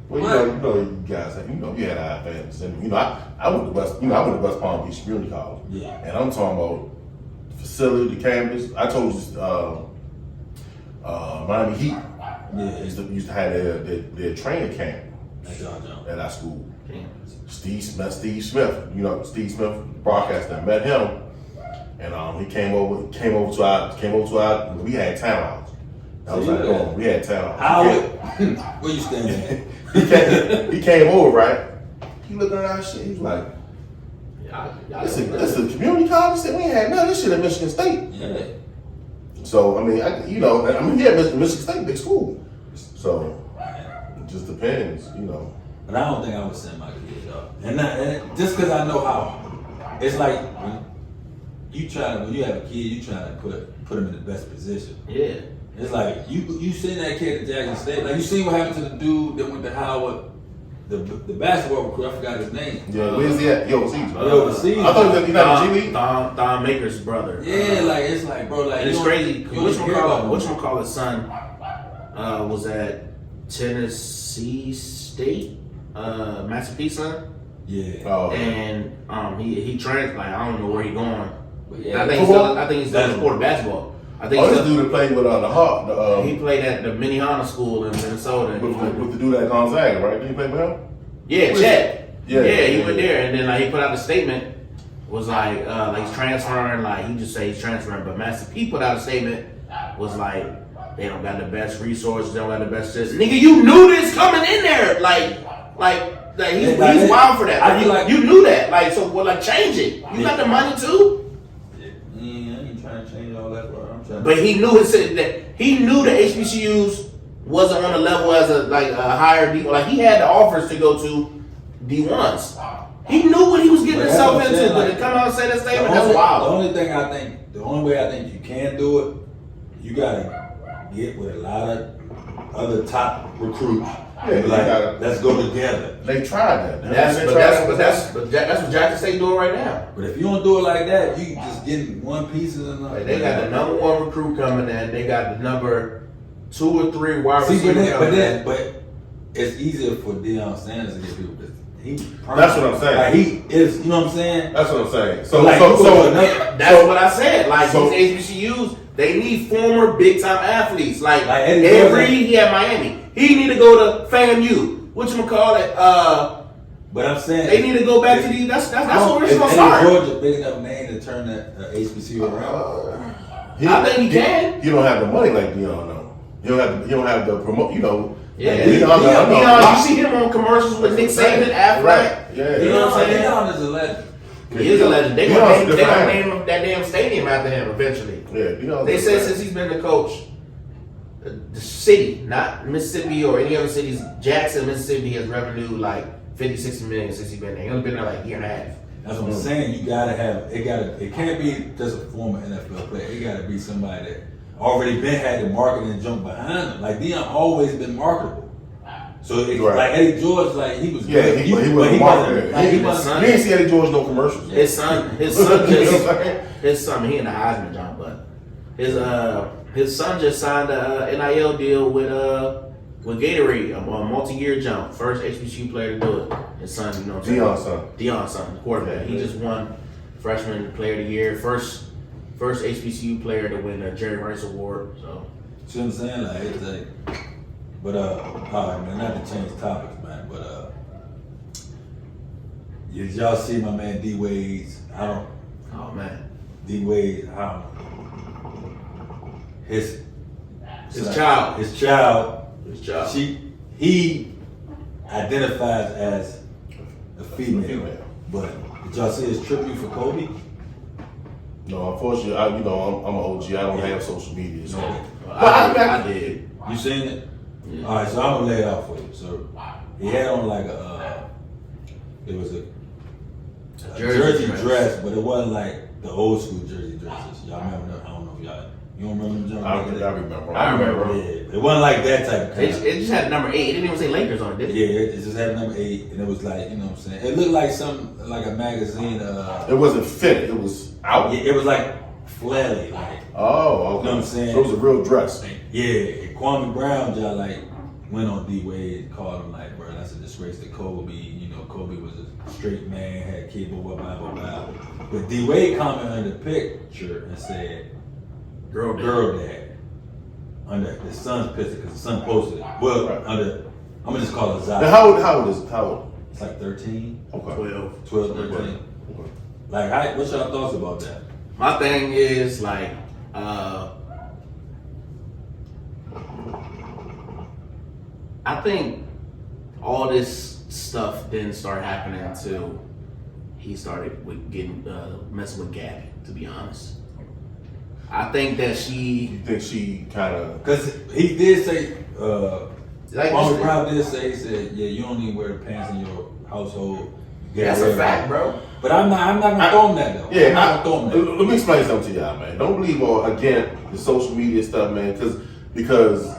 Well, you know, you guys, you had high fans, and I went to West Palm Beach Community College. Yeah. And I'm talking about the facility, the campus. I told you, Miami Heat. Yeah. Used to have their training camp at our school. Steve Smith, Steve Smith broadcaster, met him, and he came over to our. We had townhouse. I was like, oh, we had townhouse. Where you standing? He came over, right? He looked at our shit. He was like, "This is a community college. He said, we ain't had none of this shit at Michigan State." Yeah. So I mean, Michigan State big school. So it just depends, But I don't think I would send my kids up. And just because I know how. It's like when you have a kid, you try to put them in the best position. Yeah. It's like you send that kid to Jackson State. Like you seen what happened to the dude that went to Howard, the basketball recruit. I forgot his name. Yeah, where's he at? Overseas. Overseas. I thought he was in G League. Don Maker's brother. Yeah, like it's like, bro, like And it's crazy. What's Whatchamacallit's son was at Tennessee State, Master P's son. Yeah. Oh. And he trained, like, I don't know where he's going. Yeah. I think he's still sport basketball. I think this dude that played with the Hawk. He played at the Minnehaha school in Minnesota. With the dude at Gonzaga, right? Did he play with him? Yeah, Chet. Yeah, he went there, and then he put out a statement. Was like he's transferring. Like he just say he's transferring, but Master P put out a statement. Was like they don't got the best resources. They don't got the best system. Nigga, you knew this coming in there. Like he's wild for that. I feel like you knew that. Like so, change it. You got the money too. I ain't trying to change all that, bro. But he knew that he knew the HBCUs wasn't on the level as a higher D. Like he had the offers to go to D1s. He knew what he was getting himself into. But to come out and say that statement, that's wild. The only way I think you can do it, you gotta get with a lot of other top recruits. Yeah, let's go together. They tried that. That's what Jackson State doing right now. But if you don't do it like that, you just getting one piece of the they got the number 1 recruit coming in. They got the number 2 or 3 wide receivers coming in. But it's easier for Deion Sanders to get people. That's what I'm saying. Like he is, you know what I'm saying? That's what I'm saying. That's what I said. Like these HBCUs, they need former big time athletes. Like he had Miami. He need to go to FAMU. But I'm saying they need to go back to these. That's where we're supposed to start. Georgia big enough name to turn that HBCU around. I think he can. You don't have the money like Deion, though. You don't have the promote. Yeah, Deion, you see him on commercials with Nick Saban, Affleck. Right. Yeah, you know what I'm saying? Deion is a legend. He is a legend. They gonna name that damn stadium after him eventually. Yeah, they said since he's been the coach, the city, not Mississippi or any other cities, Jackson, Mississippi has revenue like 50-60 million since he's been there. He's only been there like a year and a half. That's what I'm saying. You gotta have it can't be just a former NFL player. It gotta be somebody that already had the marketing jump behind him. Like Deion always been marketable. So like Eddie George, like he was good. He was a marketer. You didn't see Eddie George no commercials. His son he in the Heisman John, but his son just signed a NIL deal with Gatorade, a multi-year jump. First HBCU player to do it. His son, you know what I'm saying? Deion's son, the quarterback. He just won freshman player of the year. First HBCU player to win a Jerry Rice Award. So see what I'm saying? Like it's like, but all right, man. Not to change topics, man. But did y'all see my man D Wade's? D Wade. His child. His child. He identifies as a female. But did y'all see his tribute for Kobe? No, unfortunately, I'm an OG. I don't have social media. So. I did. You seen it? Yeah. All right, so I'm gonna lay it out for you. So he had on like it was a jersey dress, but it wasn't like the old school jersey dresses. Y'all remember that? I don't know if y'all. You don't remember them? I remember. Yeah, it wasn't like that type of thing. It just had number 8. It didn't even say Lakers on it, did it? Yeah, it just had number 8, and it was like, you know what I'm saying? It looked like something, like a magazine. It wasn't fit. It was out. Yeah, it was like flary, like. Oh, okay. You know what I'm saying? So it was a real dress. Yeah, and Kwame Brown just like went on D-Wade, called him like, bro, that's a disgrace to Kobe. You know, Kobe was a straight man, had kids, blah, blah, blah, blah. But D-Wade commented on the picture and said, girl dad. Under his son's picture, because the son posted it. Well, right. I'm gonna just call it Zai. Now, how old is it? How old? It's like 13. Okay. 12, 13. Okay. Like, what's y'all thoughts about that? My thing is like, I think all this stuff didn't start happening until he started with messing with Gabby, to be honest. I think that You think she kind of? Because he did say, like Kwame Brown did say, he said, yeah, you don't need to wear the pants in your household. that's a fact, bro. But I'm not gonna throw him that though. Yeah, I'm not gonna throw him that. let me explain something to y'all, man. Don't believe again the social media stuff, man, because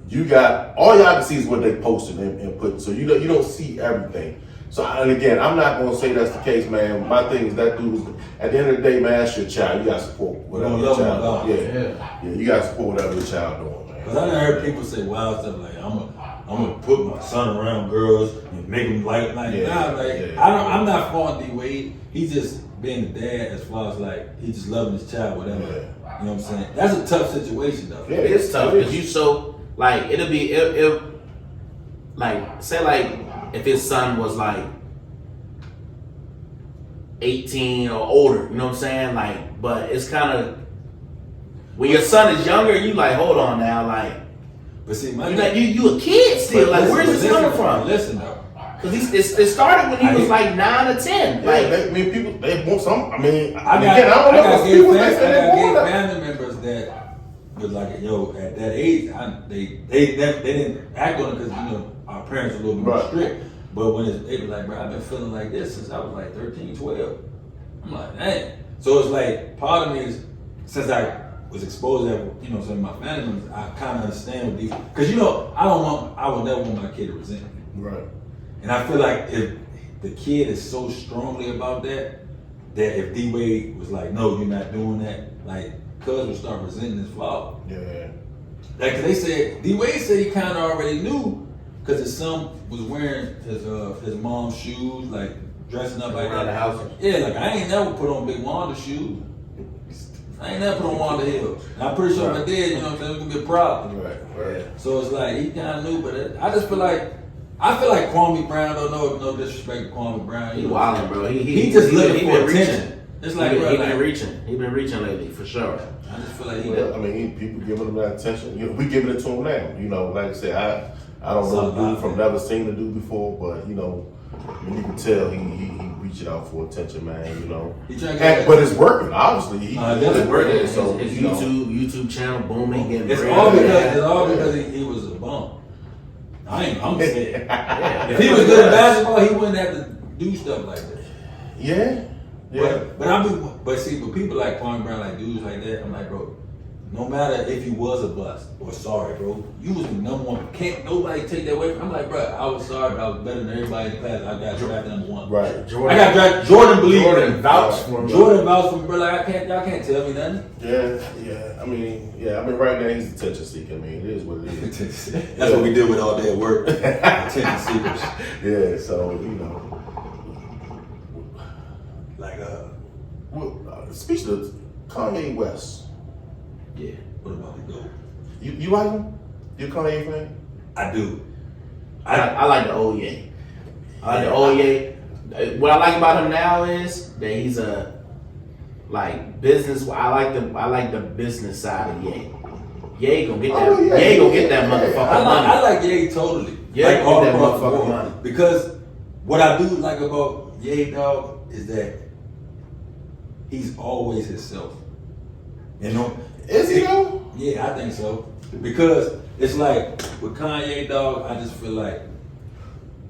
you got all y'all can see is what they posted and put. So you don't see everything. So and again, I'm not gonna say that's the case, man. My thing is that dude is at the end of the day, man, that's your child. You gotta support whatever your child doing. Yeah, you gotta support whatever your child doing, man. Because I done heard people say wild stuff like, I'm gonna put my son around girls and make him like I'm not faulting D-Wade. He's just being the dad as far as like he's just loving his child, whatever. Yeah. You know what I'm saying? That's a tough situation though. Yeah, it's tough because you so like it'll be if like say like if his son was like 18 or older, you know what I'm saying? Like, but it's kind of when your son is younger, you like hold on now, like. But see, you a kid still. Like, where's this coming from? Listen though, because it started when he was like 9 or 10. Yeah, Like, people they want some. I mean, I got gay family members that was like, yo, at that age, they didn't act on it because our parents were a little bit more strict. But when they were like, bro, I've been feeling like this since I was like 13, 12. I'm like, dang. So it's like part of me is since I was exposed to some of my family members, I kind of understand what these, because I would never want my kid to resent me. Right. And I feel like if the kid is so strongly about that if D-Wade was like, no, you're not doing that, like, cuz would start resenting his father. Yeah. Like, cause they said, D-Wade said he kind of already knew, because his son was wearing his mom's shoes, like, dressing up like around that. the house. Yeah, like, I ain't never put on Big Wanda shoes. I ain't never put on Wanda Hill. And I'm pretty sure if I did, you know what I'm saying, it was gonna be a problem. Right. So it's like, he kind of knew, but I just feel like Kwame Brown, don't know, no disrespect to Kwame Brown. He wildin', bro. He just looking for attention. It's like, he been reaching. He been reaching lately, for sure. I just feel like people giving him that attention. We giving it to him now. Like I said, I don't know the dude from never seen the dude before, but you can tell he reaching out for attention, man. But it's working. Obviously, he's working. So his YouTube channel booming. It's all because he was a bum. I'm saying, if he was good at basketball, he wouldn't have to do stuff like that. Yeah. But people like Kwame Brown, like dudes like that, I'm like, bro, no matter if you was a bust or sorry, bro, you was the number one. Can't nobody take that away from. I'm like, bro, I was sorry, but I was better than everybody in the class. I got drafted number 1. Right. I got drafted. Jordan vouched for me. Jordan vouched for me, bro. Like y'all can't tell me nothing. Yeah. I mean, right now he's attention seeking. I mean, it is what it is. That's what we did with all day at work. Attention seekers. Yeah. So speaking of Kanye West. Yeah. What about the GOAT? You like him? You a Kanye fan? I do. I like the old Ye. I like the old Ye. What I like about him now is that he's a business. I like the business side of Ye. Ye gonna get that. Ye gonna get that motherfucker money. I like Ye totally. Yeah, like all that across the motherfucking board. money. Because what I do like about Ye dog is that he's always himself. You know? Is he though? Yeah, I think so. Because it's like with Kanye dog, I just feel like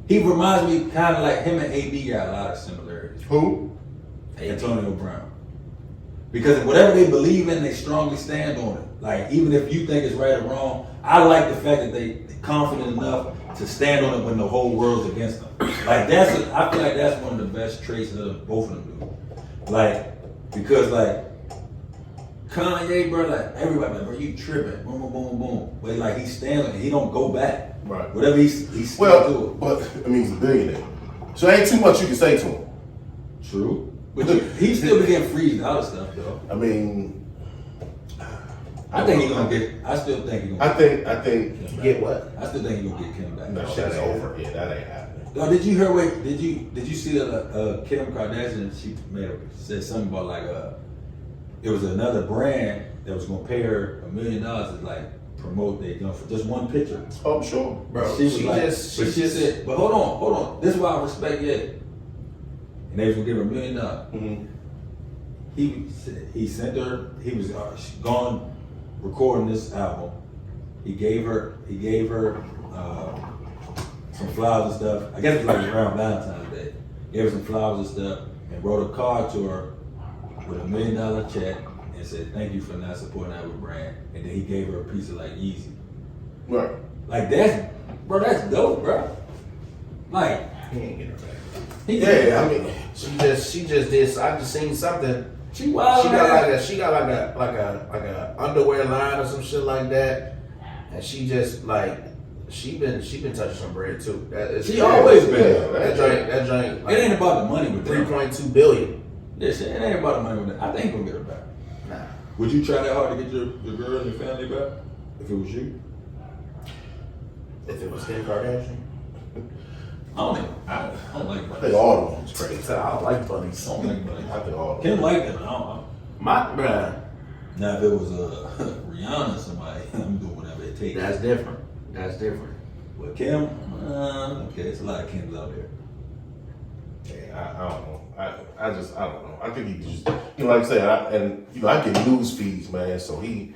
he reminds me kind of like him and AB got a lot of similarities. Who? Antonio Brown. Because whatever they believe in, they strongly stand on it. Like, even if you think it's right or wrong, I like the fact that they're confident enough to stand on it when the whole world's against them. Like, I feel like that's one of the best traits of both of them do. Like, because like, Kanye, bro, like, everybody, like, bro, you tripping, boom, boom, boom, boom. But like, he stands on it, he don't go back. Right. Whatever he's to Well, it. but I mean, he's a billionaire, so ain't too much you can say to him. True. But he still be getting freezed out of stuff, though. I mean, I think he's gonna get. I still think he's gonna. I think. Get what? I still think he's gonna get Kim back. No, that's over. Yeah, that ain't happening. No, did you hear? Wait, did you see that Kim Kardashian? She said something about like it was another brand that was gonna pay her $1 million to like promote their gun for just one picture. Oh, I'm sure, Bro, She said, but hold on. This is why I respect it. And they was gonna give her $1 million. Mm-hmm. He sent her. He was gone recording this album. He gave her some flowers and stuff. I guess it was like around Valentine's Day. Gave her some flowers and stuff and wrote a card to her with $1 million check and said thank you for not supporting our brand. And then he gave her a piece of like Yeezy. Right. Like that's dope, bro. Like He ain't getting her back. Yeah, I mean, She just did. I just seen something. she wild. She got like a underwear line or some shit like that, and she just like she been touching some bread too. She always been. Yeah, That joint. It ain't about the money with them. 3.2 billion. Yeah, shit, it ain't about the money with them. I think we'll get her back. Nah. Would you try that hard to get your girl and your family back? If it was you? If it was Kim Kardashian. I don't like I bunnies. think all of them's He crazy. said, I don't like bunnies. I don't like bunnies. I think all of them. Kim like them. I don't. My bruh, Now if it was Rihanna or somebody, I'm doing whatever it takes. that's different. That's different. But Kim, okay, it's a lot of Kims out there. Yeah, I don't know. I don't know. I think he just, like I said, I get news feeds, man. So he,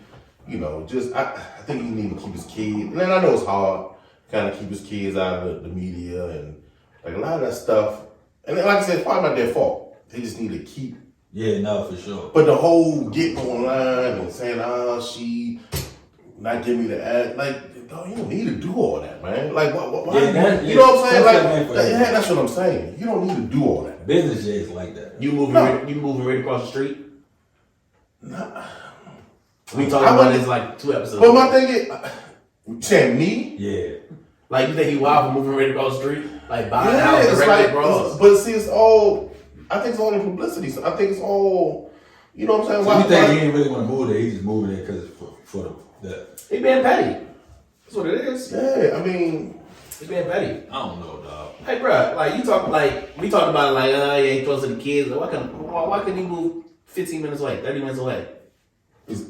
I think he need to keep his kids. And then I know it's hard, kind of keep his kids out of the media and like a lot of that stuff. And then, like I said, it's probably not their fault. They just need to keep. Yeah, no, for sure. But the whole getting online and saying, she not giving me the ad, like, dog, you don't need to do all that, man. Like, why? Yeah, you know what I'm saying? that's That's what I'm saying. You don't need to do all that. Business is like that. You moving right across the street? Nah. We talking about this like 2 episodes. But my thing is, saying me? Yeah. Like you think he wild for moving right across the street? Like buying Yeah, houses it's directly like, across? but see, I think it's all in publicity. So I think it's all, you know what I'm saying? So you think he ain't really want to move there? He's just moving there because for the. He being petty. That's what it is. Yeah, I mean. He being petty. I don't know, dog. Hey, bro, like you talk like we talked about it like, he ain't close to the kids. Like, why couldn't he move 15 minutes away, 30 minutes away,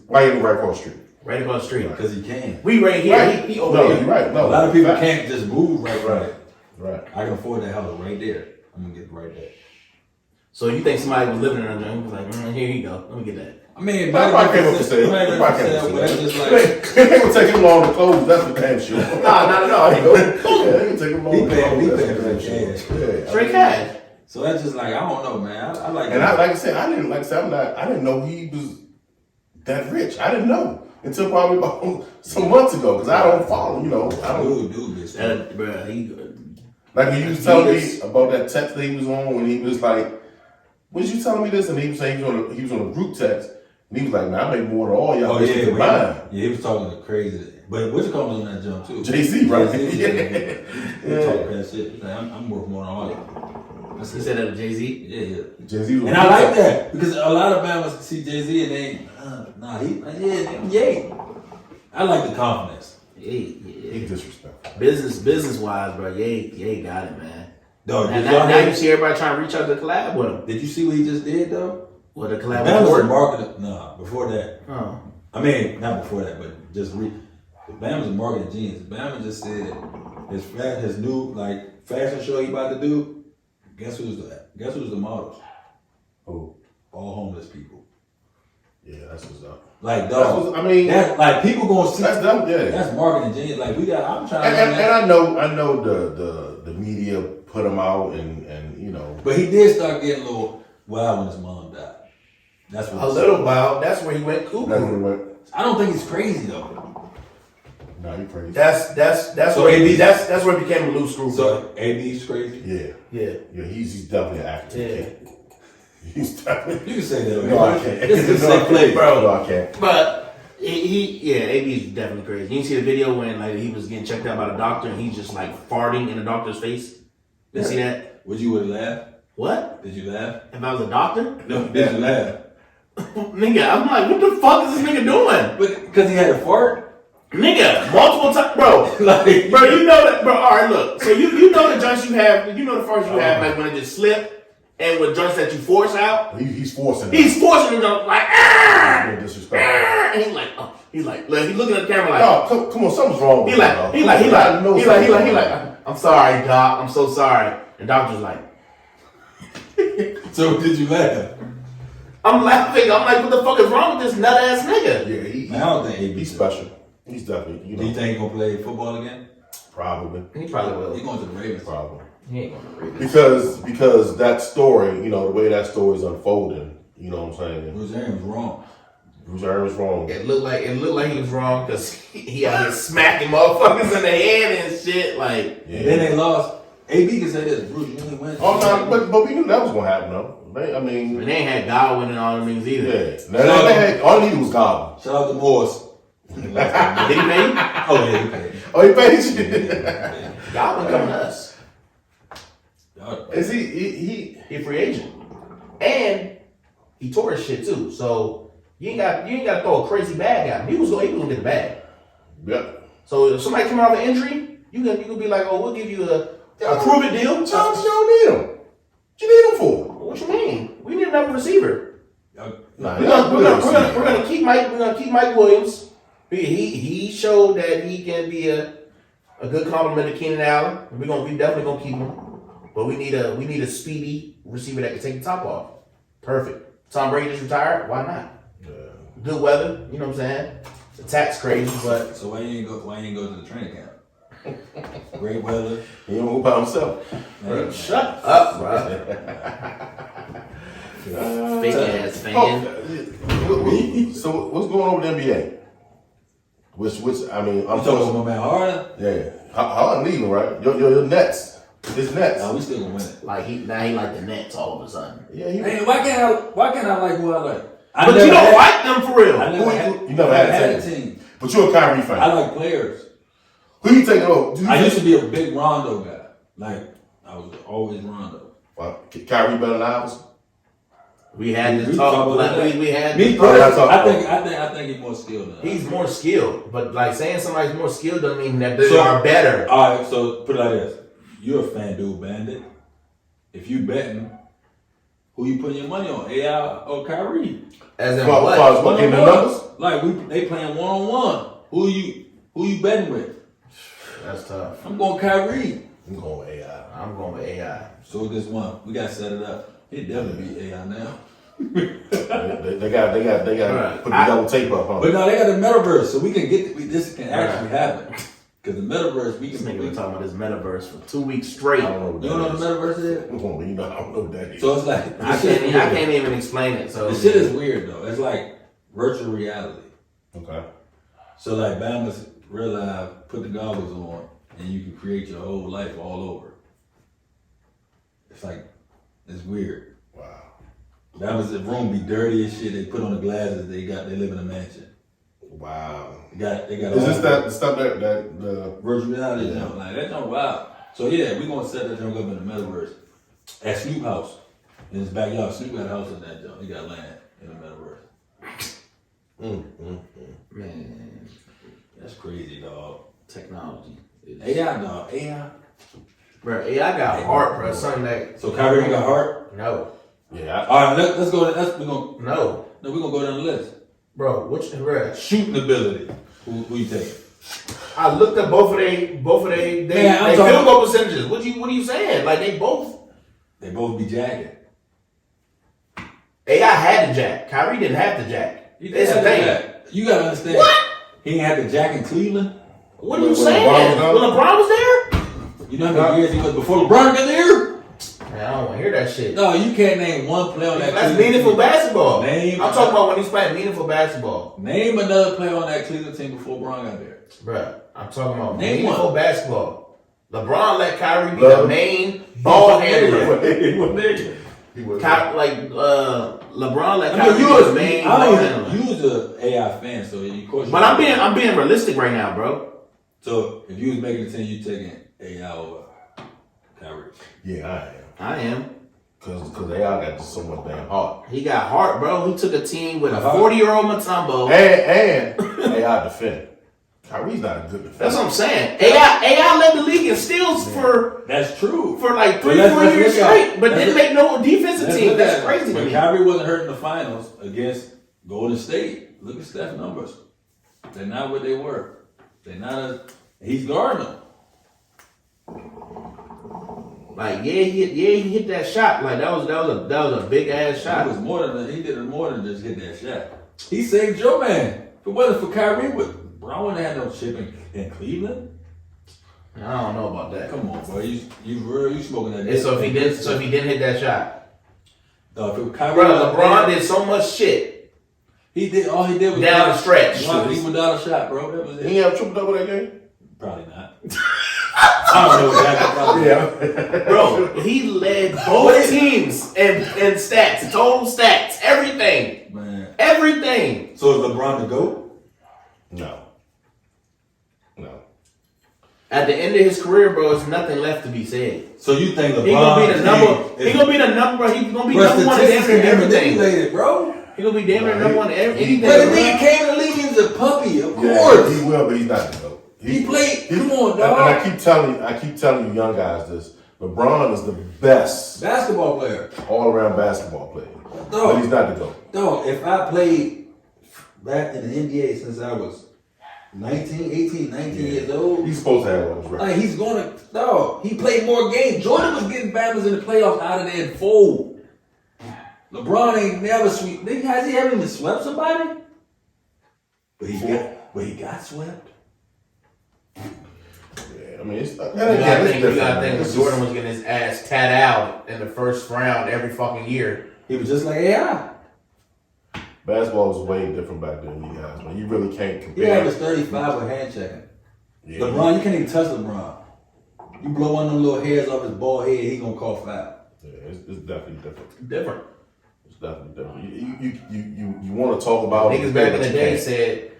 Why you right across the street? right across the street? Because he can. We right here. Right. He over No, there. you're right. No, A lot of people fact. can't just move right. Right. I can afford that house right there. I'm gonna get it right there. So you think somebody was living in there and was like, here you go, let me get that. I mean, That probably came up to say. but that's just like It would take him long to close. That's the damn sure. Nah, not at all. Yeah, it would take him long he to paying close. for That's the the damn cash. sure. Yeah. Straight cash. So that's just like I don't know, man. I like. And that. like I said, I didn't know he was that rich. I didn't know until probably about some months ago because I don't follow. I don't. Dude, bitch. That, bro, he. Like when you was telling me about that text that he was on when he was like, "Was you telling me this?" And he was saying he was on a group text, and he was like, "Man, I make more than all y'all." Oh yeah, combined." he was talking crazy. But what you call him on that jump too? Jay-Z, right? He talking that shit. He's like, I'm worth more than all y'all. He said that to Jay-Z? Yeah. Jay-Z was And I like that because a lot of bands see Jay-Z and they yay. I like the confidence. He disrespectful. Business wise, bro, Ye got it, man. Dog, Now you see everybody trying to reach out to collab with him. Did you see what he just did though? What the collab Bam was with? marketing. Nah, before that. Oh. I mean, not before that, but just Bam was a marketing genius. Bam just said his new like fashion show he about to do. Guess who's the models? Who? All homeless people. Yeah, that's what's up. Like, dog. I mean, that's like people gonna see. That's them. Yeah, that's marketing genius. Like we got. I'm trying. And I know the media put him out and you know. But he did start getting a little wild when his mom died. That's what. A little wild. That's where he went cuckoo. That's where he went. I don't think he's crazy though. No, he crazy. That's so where he that's where he became a loose screw. So AB's crazy. Yeah. He's definitely an actor. Yeah. He's definitely. You can say that. No, I can't. This is a play, bro. No, I can't. But AB is definitely crazy. You see the video when like he was getting checked out by the doctor and he's just like farting in the doctor's face. You see that? Would you laugh? What? Did you laugh? If I was a doctor? No. Did you laugh? Nigga, I'm like, what the fuck is this nigga doing? But because he had a fart. Nigga, multiple times, bro. Like, bro, you know that, bro. All right, look. So you know the joints you have. You know the farts you have, like when it just slip, and with joints that you force out. He's forcing. He's forcing them like ah, no disrespect. And he's like, oh, he's looking at the camera like, no, come on, something's wrong. He like, I'm sorry, doc. I'm so sorry. And doctor's like, so did you laugh? I'm laughing. I'm like, what the fuck is wrong with this nut ass nigga? Yeah, I don't think AB he's special. He's definitely. You know, do you think he's gonna play football again? Probably. He probably will. He's going to the Ravens. Probably. He ain't going to the Ravens. Because that story, you know, the way that story is unfolding, you know what I'm saying? Bruce Arians was wrong. Bruce Arians was wrong. It looked like he was wrong because he out here smacking motherfuckers in the head and shit. Like, yeah. Then they lost. AB can say this. Bruce, you only win. Oh no, but we knew that was gonna happen though. They ain't had Godwin and all them niggas either. Yeah, all he needed was Godwin. Shout out to Morris. Did he pay? Oh yeah, he paid. Oh, he paid you. Godwin coming to us. Is he free agent, and he tore his shit too. So you ain't got to throw a crazy bag at him. He was gonna get the bag. Yep. So if somebody come out of an injury, you can be like, oh, we'll give you a prove it deal. You don't need him. What you need him for? What you mean? We need another receiver. Nah, we're gonna keep Mike. We're gonna keep Mike Williams. He showed that he can be a good complement to Keenan Allen. We definitely gonna keep him. But we need a speedy receiver that can take the top off. Perfect. Tom Brady just retired. Why not? Yeah. Good weather. You know what I'm saying? The tax crazy, but so why you ain't go to the training camp? Great weather. He don't move by himself. Man, shut up, bro. Fake ass fan. So what's going on with the NBA? Which I mean, I'm talking about my man Harden. Yeah, Harden leaving, right? Your Nets. His Nets. No, we still gonna win it. Like he like the Nets all of a sudden. Yeah. Hey, why can't I like who I like? But you don't like them for real. You never had a team. But you're a Kyrie fan. I like players. Who you taking over? I used to be a big Rondo guy. Like I was always Rondo. Kyrie better than Iverson. We had this talk. We had. Me personally, I think he's more skilled than He's more skilled, but like saying somebody's more skilled doesn't mean that they are better. All right, so put it like this: you're a fan, dude, Bandit. If you betting, who you putting your money on, AI or Kyrie? As in what? In the numbers? Like they playing 1-on-1. Who you betting with? That's tough. I'm going Kyrie. I'm going with AI. I'm going with AI. So this one, we got to set it up. It definitely be AI now. they got right. Put the double tape up on. But no, they got the metaverse, so we can this can actually happen. Because the metaverse, we can. We're talking about this metaverse for 2 weeks straight. I don't know what you don't know what the metaverse is? You know, I don't know what that is. So it's like I can't even explain it. So the shit is weird though. It's like virtual reality. Okay. So like Bama's real life, put the goggles on, and you can create your whole life all over. It's like it's weird. Wow. The room be dirty as shit. They put on the glasses. They live in a mansion. Wow. They got. Is this the stuff that the virtual reality jump? Like that's not wild. So yeah, we gonna set that jump up in the metaverse at Snoop house in his backyard. Snoop got a house in that jump. He got land in the metaverse. Man, that's crazy, dog. Technology. AI, dog. AI. Bro, AI got heart, bro. Something that. So Kyrie got heart? No. Yeah. All right, let's go. No. We're gonna go down the list. Bro, which bro? Shooting ability. Who you taking? I looked at both of they field goal percentages. What are you saying? Like they both be jacking. AI had the jack. Kyrie didn't have the jack. It's a thing. You gotta understand. What? He didn't have the jack in Cleveland. What are you saying? When LeBron was there? You know how many years he was before LeBron got there? Man, I don't want to hear that shit. No, you can't name one player on that That's Cleveland meaningful team. basketball. I'm talking about when he's playing meaningful basketball. Name another player on that Cleveland team before LeBron got there. Bruh, I'm talking about Name meaningful one. basketball. LeBron let Kyrie be the main ball handler. LeBron let Kyrie be the main ball handler. You was an AI fan, so of course. But I'm being realistic right now, bro. So if you was making the team, you taking AI over Kyrie. Yeah, I am. Because AI got just so much damn heart. He got heart, bro. He took a team with a 40-year-old Mutombo. And AI defend. Kyrie's not a good defender. That's what I'm saying. AI led the league in steals for That's true. for like 3-4 years straight, but didn't make no defensive team. That's crazy to When me. Kyrie wasn't hurt in the finals against Golden State, look at Steph's numbers. They're not what they were. They're not he's guarding them. Like he hit that shot. Like that was a big ass shot. He did more than just hit that shot. He saved your man. If it wasn't for Kyrie, Brown wouldn't have no chip in Cleveland. I don't know about that. Come on, boy. You smoking that? So if he didn't hit that shot, Kyrie, bro, LeBron did so much shit. He did all he did was down the stretch. He went down a shot, bro. That was it. He have triple double that game? Probably not. I don't know exactly. Yeah. Bro, he led both teams in stats, total stats, everything. Man. Everything. So is LeBron the GOAT? No. At the end of his career, bro, there's nothing left to be said. So you think LeBron He's gonna be the number. He's gonna be the number one in everything, bro. He's gonna be damn near number one in everything. But the nigga came in the league, he was a puppy, of course. He will, but he's not the GOAT. He played. Come on, dog. And I keep telling you, young guys, this. LeBron is the best Basketball player. all-around basketball player, but he's not the GOAT. Dog, if I played back in the NBA since I was 19 years old. He's supposed to have one, right? Like he's gonna he played more games. Jordan was getting Bama's in the playoffs out of there in full. LeBron ain't never swept. Has he ever even swept somebody? But he got swept. Yeah, I mean, it's You gotta think Jordan was getting his ass tatted out in the first round every fucking year. He was just like AI. Basketball was way different back then, you guys, man. You really can't He compare. averaged 35 with hand checking. Yeah. LeBron, you can't even touch LeBron. You blow one of them little hairs off his bald head, he gonna call foul. Yeah, it's definitely different. Different. It's definitely different. You want to talk about Niggas back in the day said,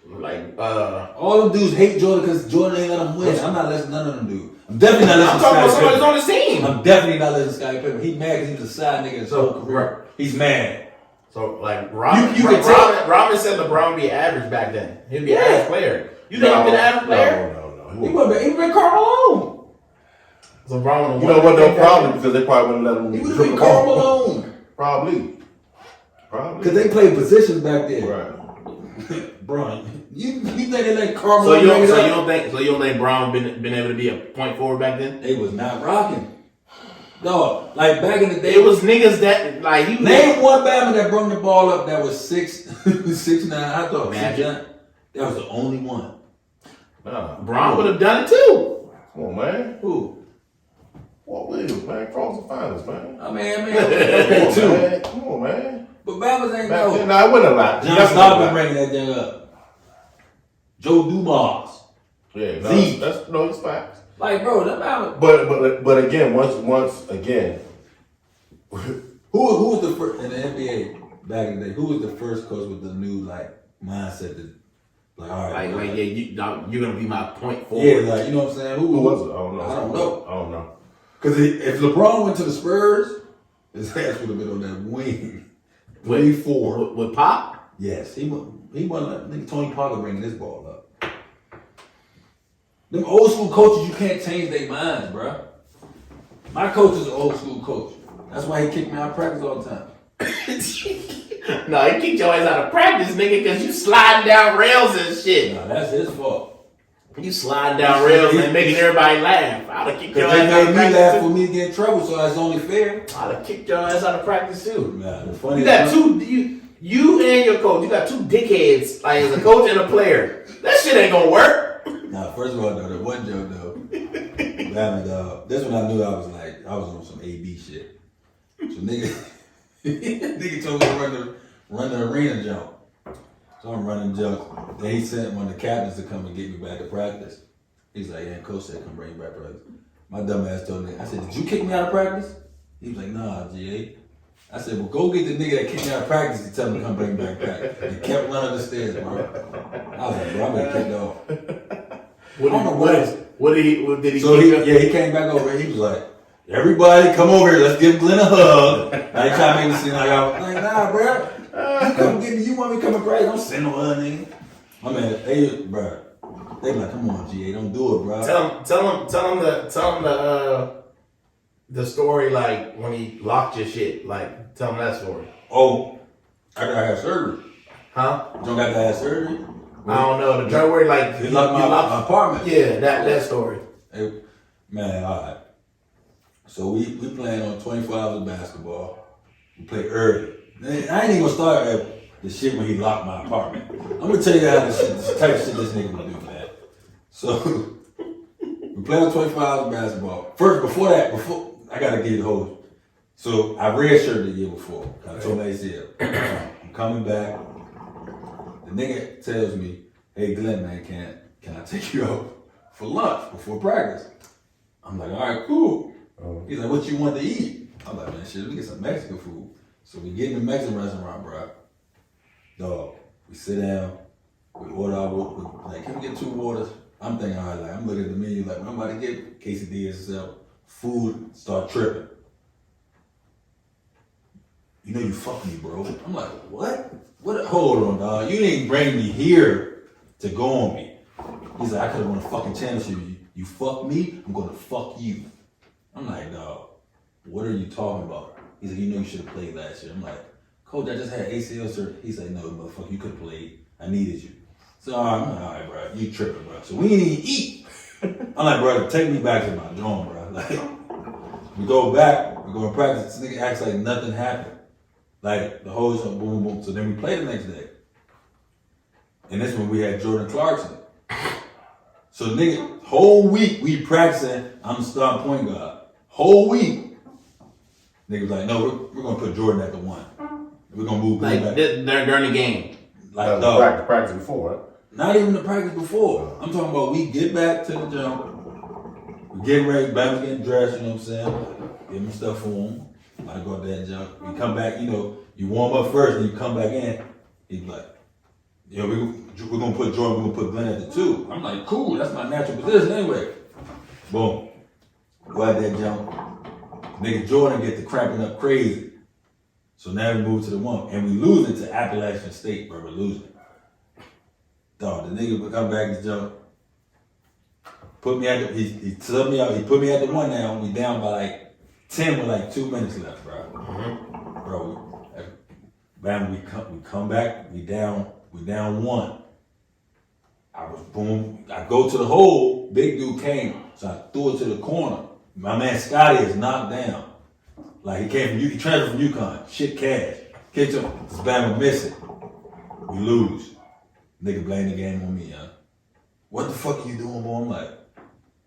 like, all them dudes hate Jordan because Jordan ain't let him win. I'm not listening to none of them dudes. I'm definitely not listening I'm to talking about Scottie somebody Pippen. who's on his team. I'm definitely not listening to Scottie Pippen. He's mad because he was a side nigga his whole career. Right. He's mad. So, like, Robin said LeBron would be average back then. He'd be an average player. You think he'd be an average player? No. He would have been Carmelo. So LeBron You know what? No problem because they probably wouldn't let him. He would have been Carmelo. Probably. Because they played positions back then. Right. Bro, you think they let Carmelo? So you don't think Brown been able to be a point forward back then? They was not rocking. No, like back in the day, It was niggas that like he name one Bama that brought the ball up that was 6'9". I thought Magic. 6'9". That was the only one. Nah. Brown would have done it too. Come on, man. Who? Walt Williams, man. Cross the finals, man. I mean, okay, Come too. on, man. Come on, man. But Bama's ain't Back then, no. nah, it wasn't a lot. John Stockton bringing that thing up. Joe Dumas. Yeah, no, Zeke. it's facts. Like, bro, that Bama. But again, once again, Who was the first in the NBA back in the day? Who was the first coach with the new like mindset that, like, all right, Like yeah, you're gonna be my point forward. yeah, like, you know what I'm saying? who was it? I don't know. I don't know. know. Because if LeBron went to the Spurs, his ass would have been on that wing. 3-4. With Pop. Yes, he won. I think Tony Parker bringing this ball up. Them old school coaches, you can't change their minds, bro. My coach is an old school coach. That's why he kicked me out of practice all the time. No, he kicked your ass out of practice, nigga, because you sliding down rails and shit. No, that's his fault. You sliding down rails and making everybody laugh. I'd have kicked your Because ass they out of made me laugh practice for too. me to get in trouble, so that's only fair. I'd have kicked your ass out of practice too. Nah, the funny You got you and your coach, you got two dickheads, like as a coach and a player. That shit ain't gonna work. Nah, first of all, though, the one joke though, man, this one I knew I was on some AB shit. So nigga told me to run the arena jump. So I'm running jump. Then he sent one of the captains to come and get me back to practice. He's like, yeah, coach said come bring you back to practice. My dumb ass told me, I said, did you kick me out of practice? He was like, nah, GA. I said, well, go get the nigga that kicked me out of practice and tell him to come bring me back practice. And kept running the stairs, bro. I was like, bro, I'm gonna kicked off. What did he So kick he came back over. He was like, everybody come over here. Let's give Glenn a hug. Now he trying to make me seem like I was like, nah, bro. You come get me. You want me to come and practice? Don't send no hug, nigga. My man, they like, come on, GA, don't do it, bro. Tell him the story, like when he locked your shit. Like, tell him that story. Oh, I gotta have surgery. Huh? Don't got to have surgery. I don't know. The joint where like He locked my apartment. Yeah, that story. Hey, man, all right. So we playing on 24 hours of basketball. We play early. I ain't even gonna start at the shit when he locked my apartment. I'm gonna tell you how this type of shit this nigga would do, man. So we play on 24 hours of basketball. First, before I gotta give you the whole. So I redshirted the year before. I told my ACL. I'm coming back. The nigga tells me, hey Glenn, man, can I take you out for lunch before practice? I'm like, all right, cool. He's like, what you want to eat? I'm like, man, shit, let me get some Mexican food. So we get in the Mexican restaurant, bro. Dog, we sit down, we order our water. Like, can we get 2 waters? I'm thinking, all right, like, I'm looking at the menu, like, I'm about to get quesadillas itself. Food, start tripping. You know you fucked me, bro. I'm like, what? What? Hold on, dog. You didn't bring me here to go on me. He's like, I could have won a fucking championship. You fuck me, I'm gonna fuck you. I'm like, dog, what are you talking about? He's like, you know you should have played last year. I'm like, coach, I just had ACL surgery. He's like, no, motherfucker, you could have played. I needed you. So I'm like, all right, bro, you tripping, bro. So we didn't even eat. I'm like, bro, take me back to my dorm, bro. Like, we go back, we go to practice. This nigga acts like nothing happened. Like, the whole show, boom, boom. So then we play the next day. And this one we had Jordan Clarkson. So nigga, whole week we practicing, I'm the starting point guard. Whole week. Nigga was like, no, we're gonna put Jordan at the 1. We're gonna move like back. during the game. Like, dog. Practice before, right? Not even the practice before. I'm talking about we get back to the jump. We getting ready, Bam's getting dressed, you know what I'm saying? Give him stuff for him. I go to that jump. We come back, you know, you warm up first, and you come back in. He's like, yo, we're gonna put Jordan, we're gonna put Glenn at the 2. I'm like, cool, that's my natural position anyway. Boom. Go out that jump. Nigga Jordan get to cramping up crazy. So now we move to the 1. And we losing to Appalachian State, bro. We're losing. Dog, the nigga would come back and jump. Put me at the, he subbed me out, he put me at the 1 now. We down by like 10 with like 2 minutes left, bro. Mm-hmm. Bro, we come back, we down 1. I go to the hole, big dude came, so I threw it to the corner. My man Scotty is knocked down. Like he transferred from UConn, shit cash. Catch him, this Bama missing. We lose. Nigga blame the game on me, huh? What the fuck are you doing, boy? I'm like,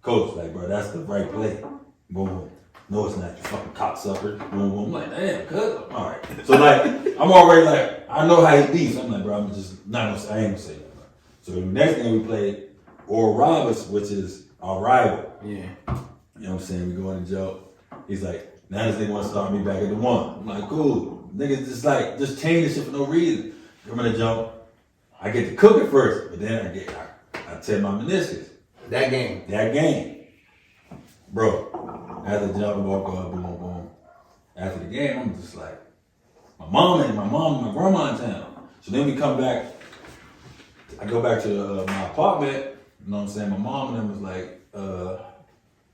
coach, like, bro, that's the right play. Boom. No, it's not, you fucking cocksucker. Boom, boom. I'm like, damn, cuz. All right. So, like, I'm already like, I know how he beats. So I'm like, bro, I'm just not gonna say, I ain't gonna say that, bro. So the next game we played, Oral Roberts, which is our rival. Yeah. You know what I'm saying? We go in the joke. He's like, now this nigga want to start me back at the 1. I'm like, cool. Niggas just change this shit for no reason. Come in the jump. I get to cook it first, but then I tear my meniscus. That game. Bro, after the jump, walk off, boom, boom, boom. After the game, I'm just like, my mom and my grandma in town. So then we come back. I go back to my apartment. You know what I'm saying? My mom and them was like,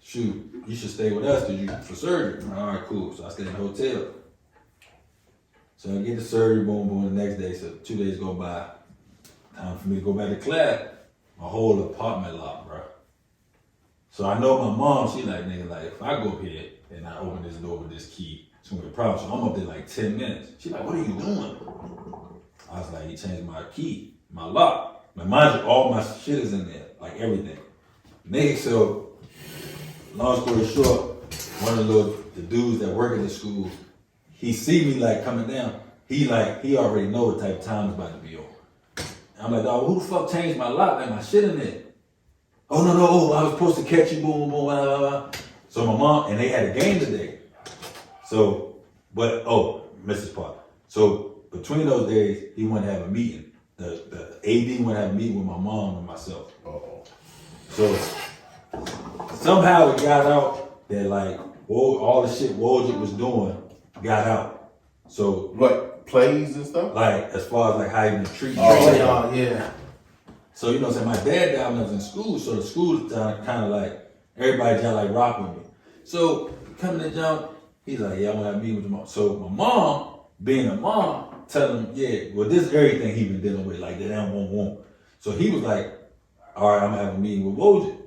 shoot, you should stay with us for surgery. I'm like, all right, cool. So I stay in the hotel. So I get the surgery, boom, boom, the next day. So 2 days go by. Time for me to go back to class. my whole apartment locked, bro. So I know my mom, she like, nigga, like, if I go up here and I open this door with this key, it's gonna be a problem. So I'm up there like 10 minutes. She like, what are you doing? I was like, he changed my key, my lock. Now, mind you, all my shit is in there, like everything. Nigga, so, long story short, one of the dudes that work at the school, he see me like coming down. He already know what type of time it's about to be on. I'm like, dog, who the fuck changed my lock? Like, my shit in there. Oh, no, I was supposed to catch you, boom, boom, blah, blah, blah. So my mom, and they had a game today. So, Mrs. Park. So between those days, he wanted to have a meeting. The AD wanted to have a meeting with my mom and myself. So somehow it got out that like all the shit Wojcik was doing got out. So What, plays and stuff? like as far as like how he been treating Yeah. So you know what I'm saying, my dad died when I was in school, so the school kind of like everybody just like rock with me. So coming to John, he's like, yeah, I want to have a meeting with your mom. So my mom, being a mom, telling him, yeah, well this is everything he been dealing with, like that I won't. So he was like, all right, I'm gonna have a meeting with Wojcik.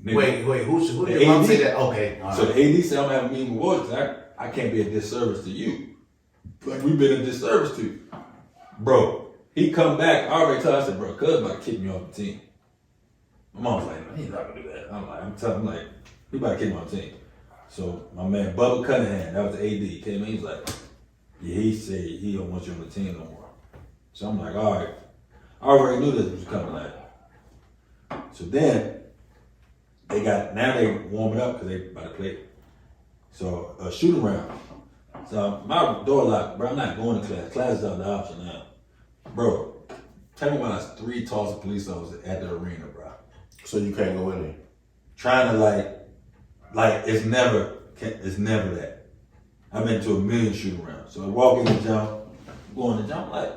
Wait, who did your mom say that? Okay. So the AD said I'm gonna have a meeting with Wojcik. I can't be a disservice to you. Like we've been a disservice to you. Bro, he come back, I already told him, I said, bro, cuz about to kick me off the team. My mom's like, man, he's not gonna do that. I'm telling him like, he about to kick me off the team. So my man Bubba Cunningham, that was the AD, came in, he was like, yeah, he said he don't want you on the team no more. So I'm like, all right. I already knew this was coming like. So then now they warming up because they about to play. So a shoot around. So my door locked, bro. I'm not going to class. Class is out the option now. Bro, tell me why there's 3 Tulsa police officers at the arena, bro. So you can't go in there? Trying to like it's never that. I've been to a million shoot arounds. So I walk in the jump, going to jump like,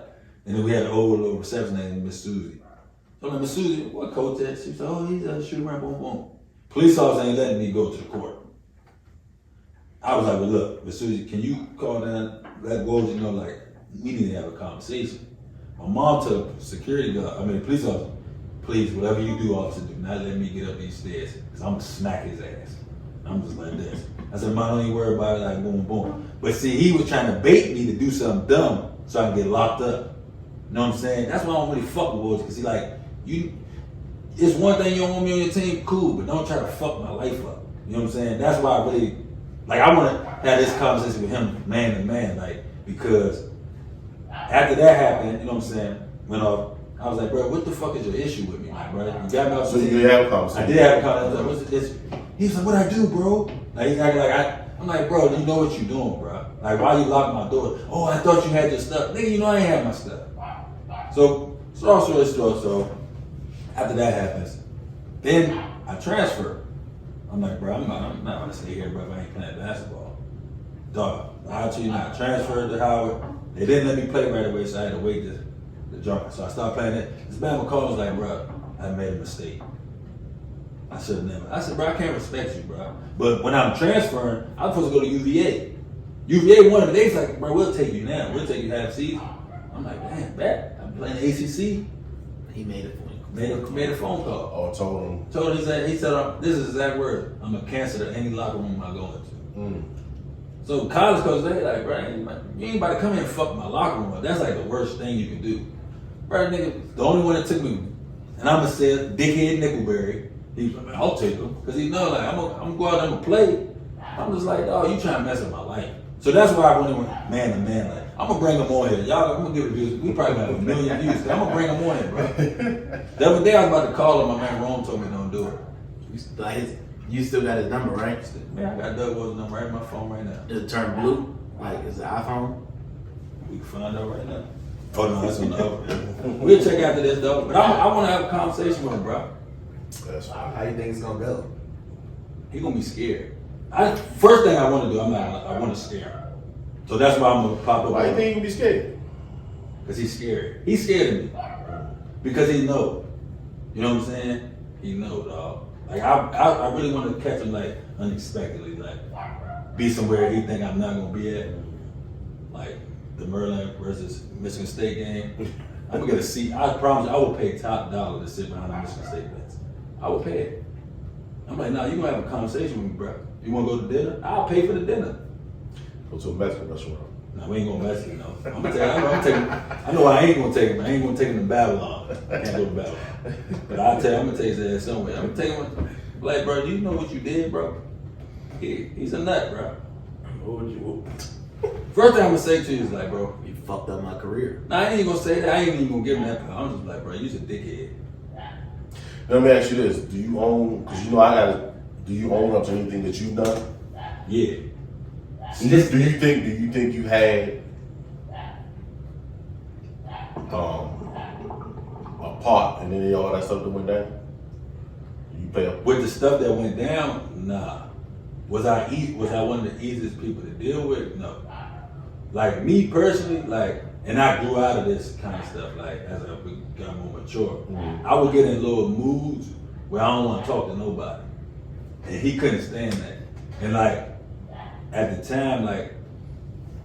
and then we had an old little reception named Miss Susie. So I'm like, Miss Susie, what coach is? She said, oh, he's a shoot around, boom, boom. Police officer ain't letting me go to the court. I was like, well, look, Miss Susie, can you call down, let Wojcik know, like, we need to have a conversation. My mom told police officer, please, whatever you do, officer, do not let me get up these stairs, because I'm going to smack his ass. I'm just like this. I said, Mom, don't even worry about it, like, boom, boom. But see, he was trying to bait me to do something dumb so I can get locked up. You know what I'm saying? That's why I don't really fuck with Wojcik, because he like, it's one thing you don't want me on your team, cool, but don't try to fuck my life up. You know what I'm saying? That's why I really, like, I want to have this conversation with him man to man, like, because after that happened, you know what I'm saying, went off, I was like, bro, what the fuck is your issue with me, my brother? You got me off So the you team. did have a conversation? I did have a conversation. I was like, what's this? He was like, what I do, bro? Like, he's acting like, I'm like, bro, you know what you doing, bro. Like, why you locking my door? Oh, I thought you had your stuff. Nigga, you know I ain't have my stuff. So, long story short, so after that happens, then I transfer. I'm like, bro, I'm not gonna stay here, bro, if I ain't playing basketball. Dog, I'll tell you now, I transferred to Howard. They didn't let me play right away, so I had to wait the jump. So I started playing it. This man McCall was like, bro, I made a mistake. I should have never. I said, bro, I can't respect you, bro. But when I'm transferring, I'm supposed to go to UVA. UVA one of the days like, bro, we'll take you now. We'll take you half season. I'm like, damn, bet. I'm playing the ACC. He made it for you. Made a phone call. Oh, told him. Told his ass, he said, this is his exact word. I'm gonna cancel any locker room I go into. So college coach, they like, bro, you ain't about to come here and fuck my locker room up. That's like the worst thing you can do. Bro, nigga, the only one that took me, and I'm gonna say it, dickhead Nickelberry, he was like, I'll take him. Because he know, like, I'm gonna go out there and play. I'm just like, oh, you trying to mess up my life. So that's why I went man to man. Like, I'm gonna bring him on here. Y'all, I'm gonna give reviews. We probably have 1 million views. I'm gonna bring him on here, bro. The other day I was about to call him. My man Rome told me don't do it. You still got his number, right? Man, I got Doug Wilson's number right in my phone right now. Does it turn blue? Like, is it iPhone? We can find out right now. Oh no, that's on the other. We'll check after this though. But I want to have a conversation with him, bro. That's fine. How you think it's gonna go? He gonna be scared. First thing I want to do, I want to scare him. So that's why I'm gonna pop up. Why you think you can be scared? Because he's scared. He's scared of me. Because he know. You know what I'm saying? He know, dog. Like I really want to catch him like unexpectedly, like be somewhere he think I'm not gonna be at. Like the Maryland versus Michigan State game. I'm gonna get a seat. I promise you, I will pay top dollar to sit behind a Michigan State bench. I will pay it. I'm like, nah, you gonna have a conversation with me, bro. You wanna go to dinner? I'll pay for the dinner. Go to a Mexican restaurant. No, we ain't gonna mess with you, no. I'm gonna tell you, I'm taking, I know I ain't gonna take him. I ain't gonna take him to Babylon. I can't go to Babylon. But I'll tell you, I'm gonna take his ass somewhere. I'm gonna take him, like, bro, do you know what you did, bro? He's a nut, bro. What would you? First thing I'm gonna say to you is like, bro, You fucked up my career. nah, I ain't even gonna say that. I ain't even gonna give him that power. I'm just like, bro, you's a dickhead. Let me ask you this: do you own? Because you know I got. Do you own up to anything that you've done? Yeah. Do you think you had a part in any of all that stuff that went down? You pay up? With the stuff that went down, nah. Was I one of the easiest people to deal with? No. Like me personally, like, and I grew out of this kind of stuff, like as I got more mature. I would get in little moods where I don't want to talk to nobody. And he couldn't stand that. And like, at the time, like,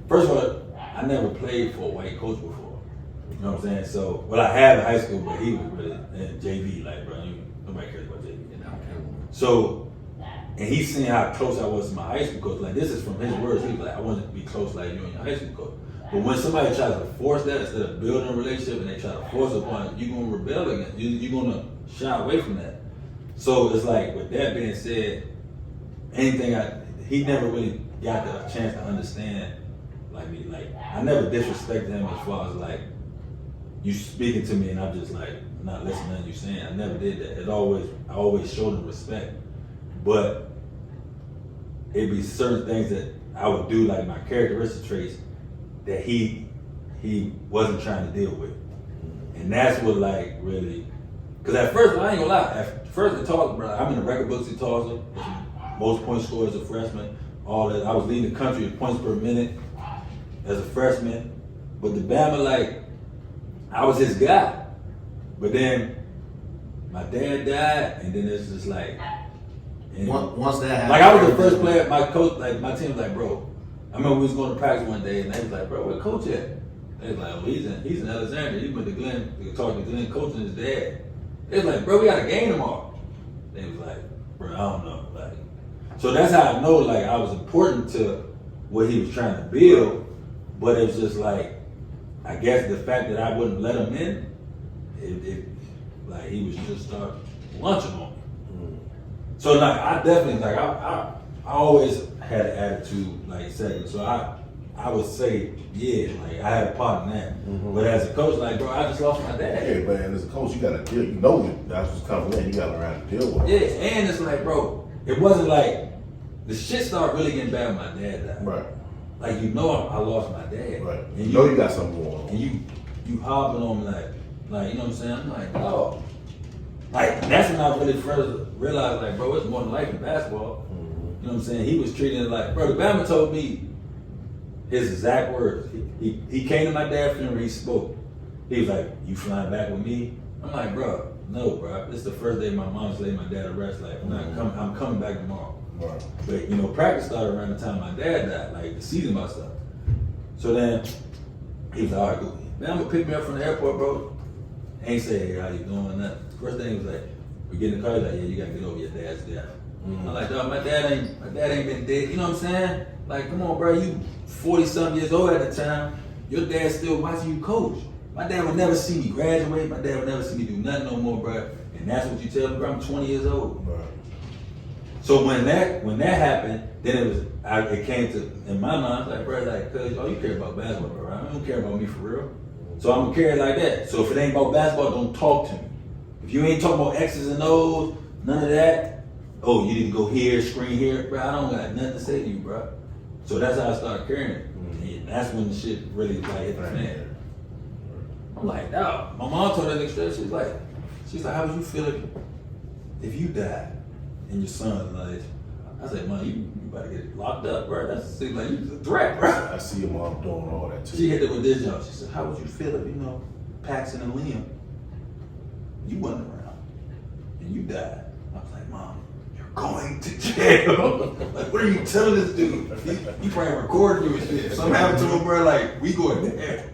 first of all, I never played for a white coach before. You know what I'm saying? So, well, I had in high school, but he was really in JV, like, bro, nobody cares about JV. You know? So, and he seen how close I was to my high school coach. Like, this is from his words. He was like, I wanted to be close like you and your high school coach. But when somebody tries to force that instead of building a relationship and they try to force it upon you, you're going to rebel against it. You're going to shy away from that. So it's like, with that being said, he never really got the chance to understand like me. Like, I never disrespected him as far as like, you speaking to me and I'm just like, not listening to you saying. I never did that. I always showed him respect. But it'd be certain things that I would do, like my characteristic traits, that he wasn't trying to deal with. And that's what like really, because at first, I ain't gonna lie, at first it taught, bro, I'm in the record books, he taught us, most point scorer as a freshman, all that. I was leading the country in points per minute as a freshman. But the Bama, like, I was his guy. But then my dad died, and then it's just like, Once that happened, like I was the first player, my coach, like my team was like, bro, I remember we was going to practice one day and they was like, bro, where coach at? They was like, oh, he's in Alexandria. He went to Glenn to talk to Glenn, coaching his dad. They was like, bro, we got a game tomorrow. They was like, bro, I don't know. Like, so that's how I know, like, I was important to what he was trying to build, but it was just like, I guess the fact that I wouldn't let him in, it like he was just start lunching on me. So like I definitely like I always had an attitude like second. So I would say yeah, like I had a part in that. But as a coach, like bro, I just lost my dad. Yeah, man. As a coach, you gotta deal. You know that's what's coming in. You gotta learn how to deal with it. Yeah, and it's like bro, it wasn't like the shit started really getting bad when my dad died. Right. Like I lost my dad. Right. And you know you got something going on. And you hopping on me like you know what I'm saying? I'm like, oh. Like, that's when I really first realized, like, bro, it's more than life in basketball. You know what I'm saying? He was treating it like, bro, the Bama told me his exact words. He came to my dad's funeral, he spoke. He was like, you flying back with me? I'm like, bro, no, bro. This is the first day my mom's laid my dad to rest. Like, I'm coming back tomorrow. Right. But, you know, practice started around the time my dad died, like, the season about stuff. So then, he was like, all right, go. Man, I'm gonna pick me up from the airport, bro. Ain't say, hey, how you doing? Nothing. First thing was like, we get in the car, he's like, yeah, you gotta get over your dad's death. I'm like, dog, my dad ain't been dead. You know what I'm saying? Like, come on, bro, you 40-something years old at the time. Your dad's still watching you coach. My dad would never see me graduate. My dad would never see me do nothing no more, bro. And that's what you tell me, bro. I'm 20 years old. Right. So when that happened, then it came to in my mind, like, bro, like, cause you care about basketball, bro. I don't care about me for real. So I'm gonna carry it like that. So if it ain't about basketball, don't talk to me. If you ain't talking about X's and O's, none of that, oh, you need to go here, screen here, bro, I don't got nothing to say to you, bro. So that's how I started carrying it. And that's when the shit really like hit the fan. I'm like, no. My mom told that nigga straight, she's like, how would you feel if you died and your son like, I said, man, you about to get locked up, bro. That seems like you a threat, bro. I see your mom doing all that too. She hit it with this job. She said, how would you feel if, you know, Paxton and Liam, you wasn't around and you died? I was like, Mom, you're going to jail. Like, what are you telling this dude? He probably recorded you and shit. If something happened to him, bro, like, we going there.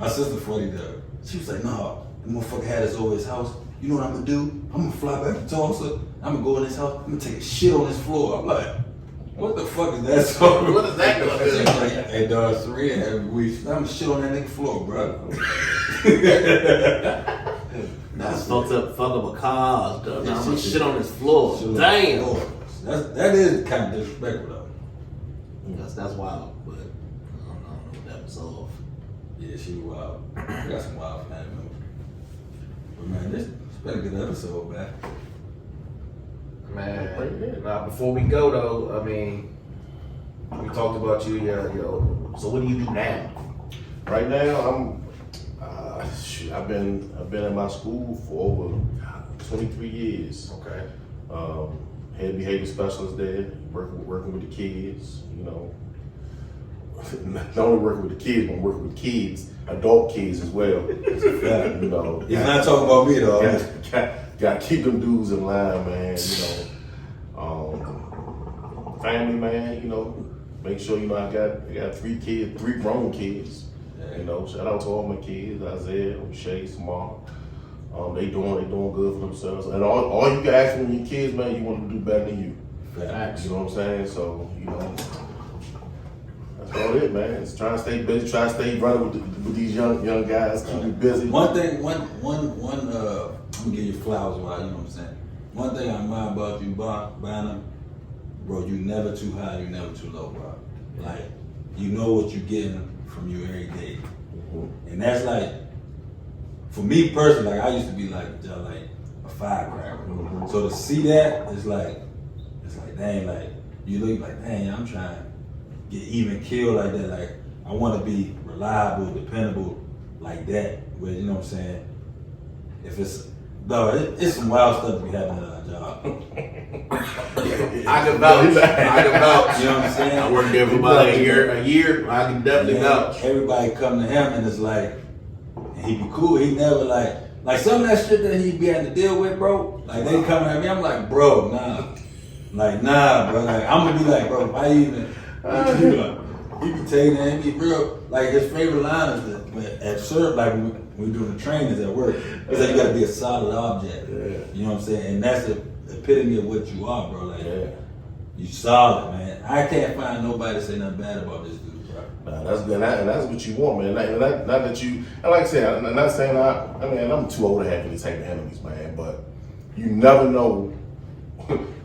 My sister funny though. She was like, nah, the motherfucker had us over his house. You know what I'm gonna do? I'm gonna fly back to Tulsa. I'm gonna go in his house. I'm gonna take a shit on his floor. I'm like, what the fuck is that song? What is that gonna do? She was like, hey dog, Serena every week. I'm gonna shit on that nigga floor, bro. That's fucked up, fuck up a car. I'm gonna shit on his floor. Shit on Damn. the floor. That is kind of disrespectful though. That's wild, but I don't know what that was off. Yeah, she was wild. We got some wild family members. But man, this has been a good episode, man. Man, now before we go though, I mean, we talked about you, so what do you do now? Right now, I've been in my school for over 23 years. Okay. Head behavior specialist there, working with the kids. You know, not only working with the kids, but working with kids, adult kids as well. You know, He's not talking about me though. Got to keep them dudes in line, man. You know, family, man. You know, make sure I got 3 kids, 3 grown kids. You know, shout out to all my kids, Isaiah, O'Shea, Samar. They doing good for themselves. And all you can ask from your kids, man, you want them to do better than you. Facts. You know what I'm saying? So, you know, that's all it, man. It's trying to stay busy, trying to stay running with these young guys, keep you busy. One thing, I'm gonna give you flowers, right? You know what I'm saying? One thing I admire about you, Bynum, bro, you never too high, you never too low, bro. Like, you know what you're getting from you every day. And that's like, for me personally, like I used to be like a firecracker. So to see that, it's like, dang, like, you look like, dang, I'm trying to get even killed like that. Like, I want to be reliable, dependable like that. Where, you know what I'm saying? If it's some wild stuff to be happening at our job. I can vouch. You know what I'm saying? I worked there for about a year. I can definitely vouch. Everybody come to him and it's like, and he be cool. He never like some of that shit that he be having to deal with, bro. Like they coming at me, I'm like, bro, nah. Like, nah, bro. Like, I'm gonna be like, bro, why you even? He be taking it, he be real. Like his favorite line is that, at CERT, like when we doing the trainings at work, he said you gotta be a solid object. Yeah. You know what I'm saying? And that's the epitome of what you are, bro. Like, Yeah. you solid, man. I can't find nobody to say nothing bad about this dude, bro. Nah, that's good, and that's what you want, man. Not that you, and like I said, I'm not saying I'm too old to have any type of enemies, man. But you never know.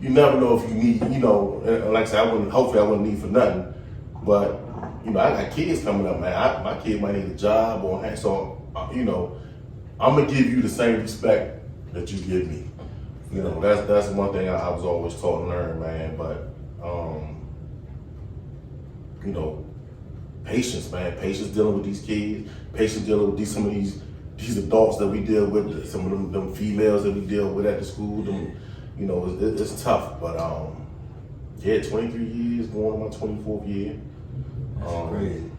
You never know if you need, you know. Like I said, hopefully I wouldn't need for nothing. But you know, I got kids coming up, man. My kid might need a job so you know, I'm gonna give you the same respect that you give me. You know, that's one thing I was always taught and learned, man. But you know, patience, man. Patience dealing with these kids. Patience dealing with some of these adults that we deal with. Some of them females that we deal with at the school. Them, you know, it's tough. But yeah, 23 years, going on my 24th year. That's crazy.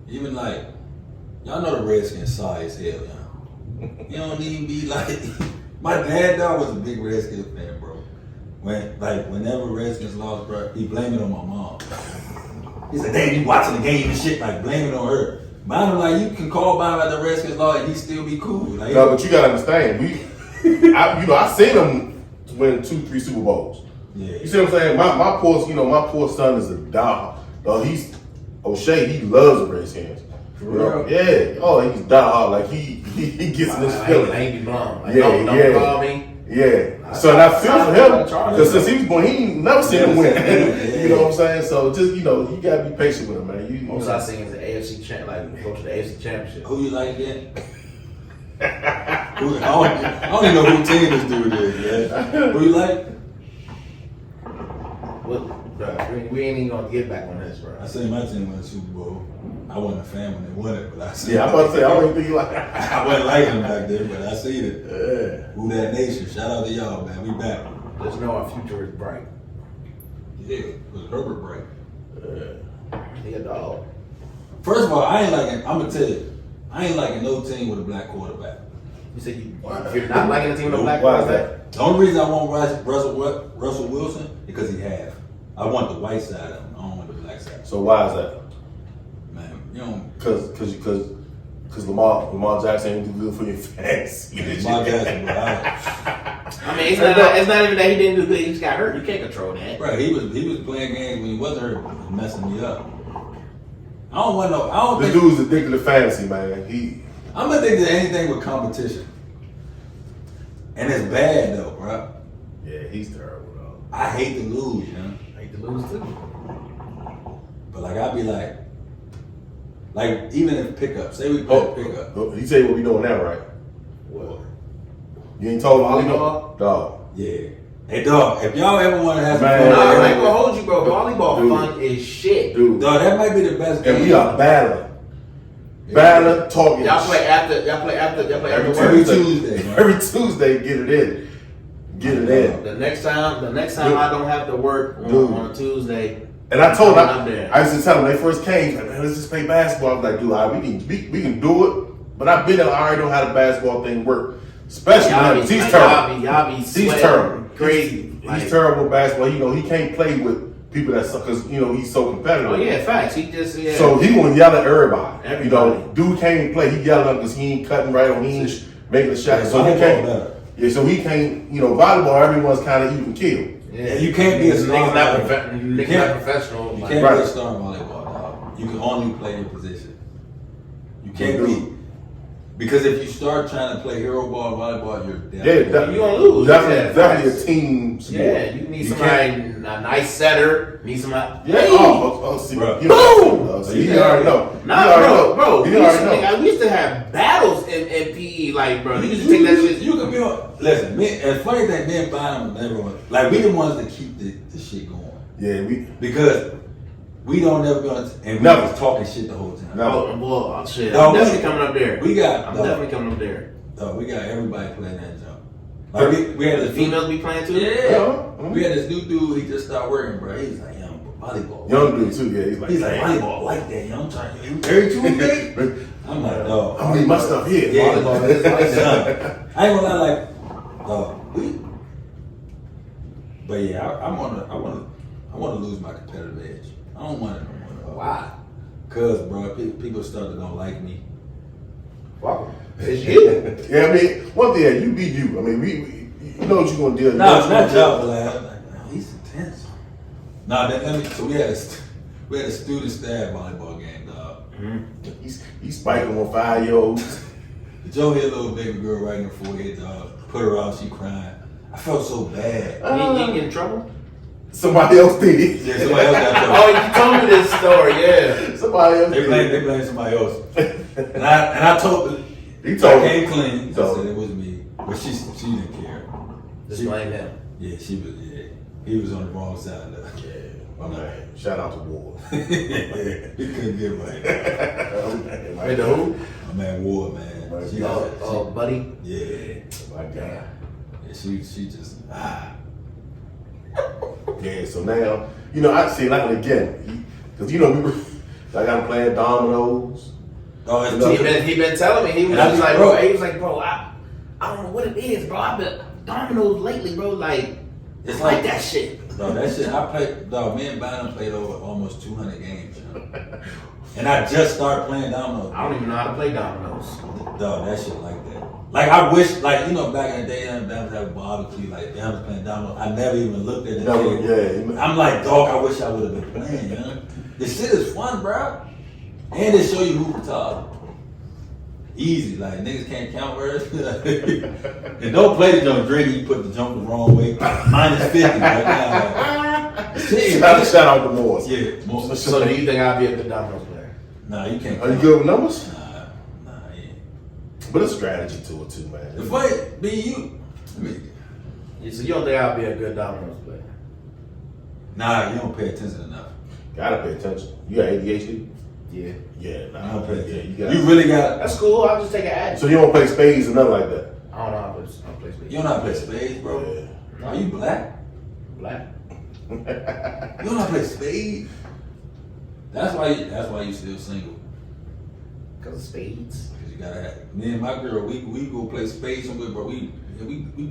Even like, y'all know the Redskins sorry as hell, y'all. You don't even be like, my dad dog was a big Redskins fan, bro. Whenever Redskins lost, bro, he blamed it on my mom. He said, damn, you watching the game and shit, like blame it on her. But I'm like, you can call by about the Redskins law and he still be cool. Like, no, but you gotta understand, I seen them win 2-3 Super Bowls. Yeah. You see what I'm saying? My poor son is a dog. O'Shea, he loves the Redskins. For real? Yeah. Oh, he's die-hard. Like he gets in this feeling. I ain't be blonde. Like, Yeah, don't call me. Yeah. So I feel for him because since he was born, he ain't never seen him win. You know what I'm saying? So just you gotta be patient with him, man. Most I seen is the AFC go to the AFC Championship. Who you like again? I don't even know who team this dude is, man. Who you like? What? We ain't even gonna get back on this, bro. I seen my team win the Super Bowl. I wasn't a fan when they won it, but I seen I'm about to say, I don't think you like I wasn't liking them back then, but I seen it. Yeah. Who that nation? Shout out to y'all, man. We back. Just know our future is bright. Yeah, with Herbert break. He a dog. First of all, I'm gonna tell you, I ain't liking no team with a black quarterback. You said you're not liking the team with a black Why is quarterback? that? The only reason I want Russell Wilson because he half. I want the white side of him. I don't want the black side. So why is that? Man, Because Lamar Jackson ain't do good for your fantasy. Lamar Jackson, bro. I mean, it's not even that he didn't do good. He just got hurt. You can't control that. Right, he was playing games when he wasn't hurt, it was messing me up. I don't want no. I don't The think dude's addicted to fantasy, man. I'm addicted to anything with competition, and it's bad though, bro. Yeah, he's terrible, though. I hate to lose, I hate to lose too. but like I be like even if pickup, say we play pickup, He tell you what we doing now, right? what? You ain't told him Volleyball? Dog. Yeah. Hey dog, if y'all ever want to have some Man. Nah, I ain't fun, gonna hold you, bro. Volleyball Dude. fun is shit. Dude. dog, that might be the best game. And we are battling. Battling, talking. Y'all play after Every work. Every Tuesday, man. Every Tuesday, get it in. Get it in. The next time Dude. I don't have to work on a Tuesday. And I told him, I'm there. I used to tell him when they first came, like, man, let's just play basketball. I was like, dude, all right, we can do it. But I've been there, I already know how the basketball thing works. Especially when he's terrible. Y'all be He's sweating terrible. crazy. He's terrible at basketball. He can't play with people that suck because he's so competitive. Oh yeah, facts. He just So he gonna yell at everybody. Everybody. Dude can't even play. He yelling up because he ain't cutting right or he ain't making a shot. Yeah, So he volleyball can't. better. Yeah, so he can't. Volleyball, everyone's kind of even killed. Yeah, you can't be a star. Niggas not can't- professional. You like- can't Right. be a star in volleyball, dog. You can only play your position. You can't Dude. be. Because if you start trying to play hero ball, volleyball, you're down. Yeah, You gonna lose. Definitely, Yeah, definitely a facts. team sport. Yeah, you need somebody, a nice setter. Need somebody. Yeah. Hey! See, Bro. you already know. Nah, You already know. bro. You already know. We used to have battles in PE, like, bro. You used to take that shit. You can be on. Listen, and funny thing, me and Bynum, everyone, like we the ones that keep the shit going. Yeah, Because we don't never be on, and we Never. was talking shit the whole time. No. Oh, shit. No, I'm definitely coming up there. We got, I'm dog, definitely coming up there. dog, we got everybody playing that jump. Like we had The this females be playing too? Yeah. We had this new dude, he just started working, bro. He's like, young volleyball. Young dude too. Yeah, He's like, volleyball like that, young. I'm trying to every Tuesday. I'm like, dog. I'm gonna leave my stuff here. Yeah. Volleyball is like that. I ain't gonna lie, like, but yeah, I wanna lose my competitive edge. I don't want it no more. Why? Cause, bro, people start to don't like me. Fuck 'em. It's you. Yeah, I mean, one thing, you be you. I mean, we you know what you're gonna deal with. No, it's not job, but like, I'm like, man, he's intense. Nah, so we had a student staff volleyball game, dog. He's spiking on 5-year-olds. Joe hit a little baby girl right in the forehead, dog. Put her out, she crying. I felt so bad. You get in trouble? Somebody else did. Yeah, somebody else got Oh, trouble. you told me this story, yeah. Somebody else They did. blame somebody else. And I told He I told came him. clean. He I told said him. it was me. But she didn't care. Just blame him. Yeah, she was, yeah. He was on the wrong side of it. Yeah, my man. Shout out to Ward. He couldn't get right. Wait, the who? My man Ward, man. Right. She, Oh, buddy. yeah. My God. Yeah, she just, Yeah, so now, I see, like, again, because, we were, I got him playing dominoes. oh, it's He been telling me. He was And I just be- like, bro. bro, I don't know what it is, bro. I've been dominoes lately, bro. Like, It's like like that shit. Dog, that shit, I played, dog, me and Bynum played over almost 200 games, and I just started playing dominoes. I don't even know how to play dominoes. Dog, that shit like that. Like, I wish, like, back in the day, I was having barbecue, like, I was playing dominoes. I never even looked at the Never, table. yeah. I'm like, dog, I wish I would have been playing, This shit is fun, bro. And they show you who retarded. Easy, like, niggas can't count words. And don't play the jump drinking, you put the jump the wrong way. -50, right now. Shit, Shout out to Morris. yeah, most, So do you think I'd be a good dominoes player? nah, you can't. Are you good with numbers? Nah, yeah. But it's strategy to it, too, man. The funny, be you. I mean, So you don't think I'd be a good dominoes player? nah, you don't pay attention enough. Gotta pay attention. You got ADHD? Yeah. Yeah, You nah. don't pay Yeah, attention. you got You really got. That's cool. I'll just take an ad. So you don't play spades or nothing like that? I don't know how to play spades. You don't know how to play spades, bro. Yeah. Are you black? Black. You don't know how to play spades. That's why you still single. Because of spades. Cause you gotta have. Me and my girl, we go play spades somewhere, bro. We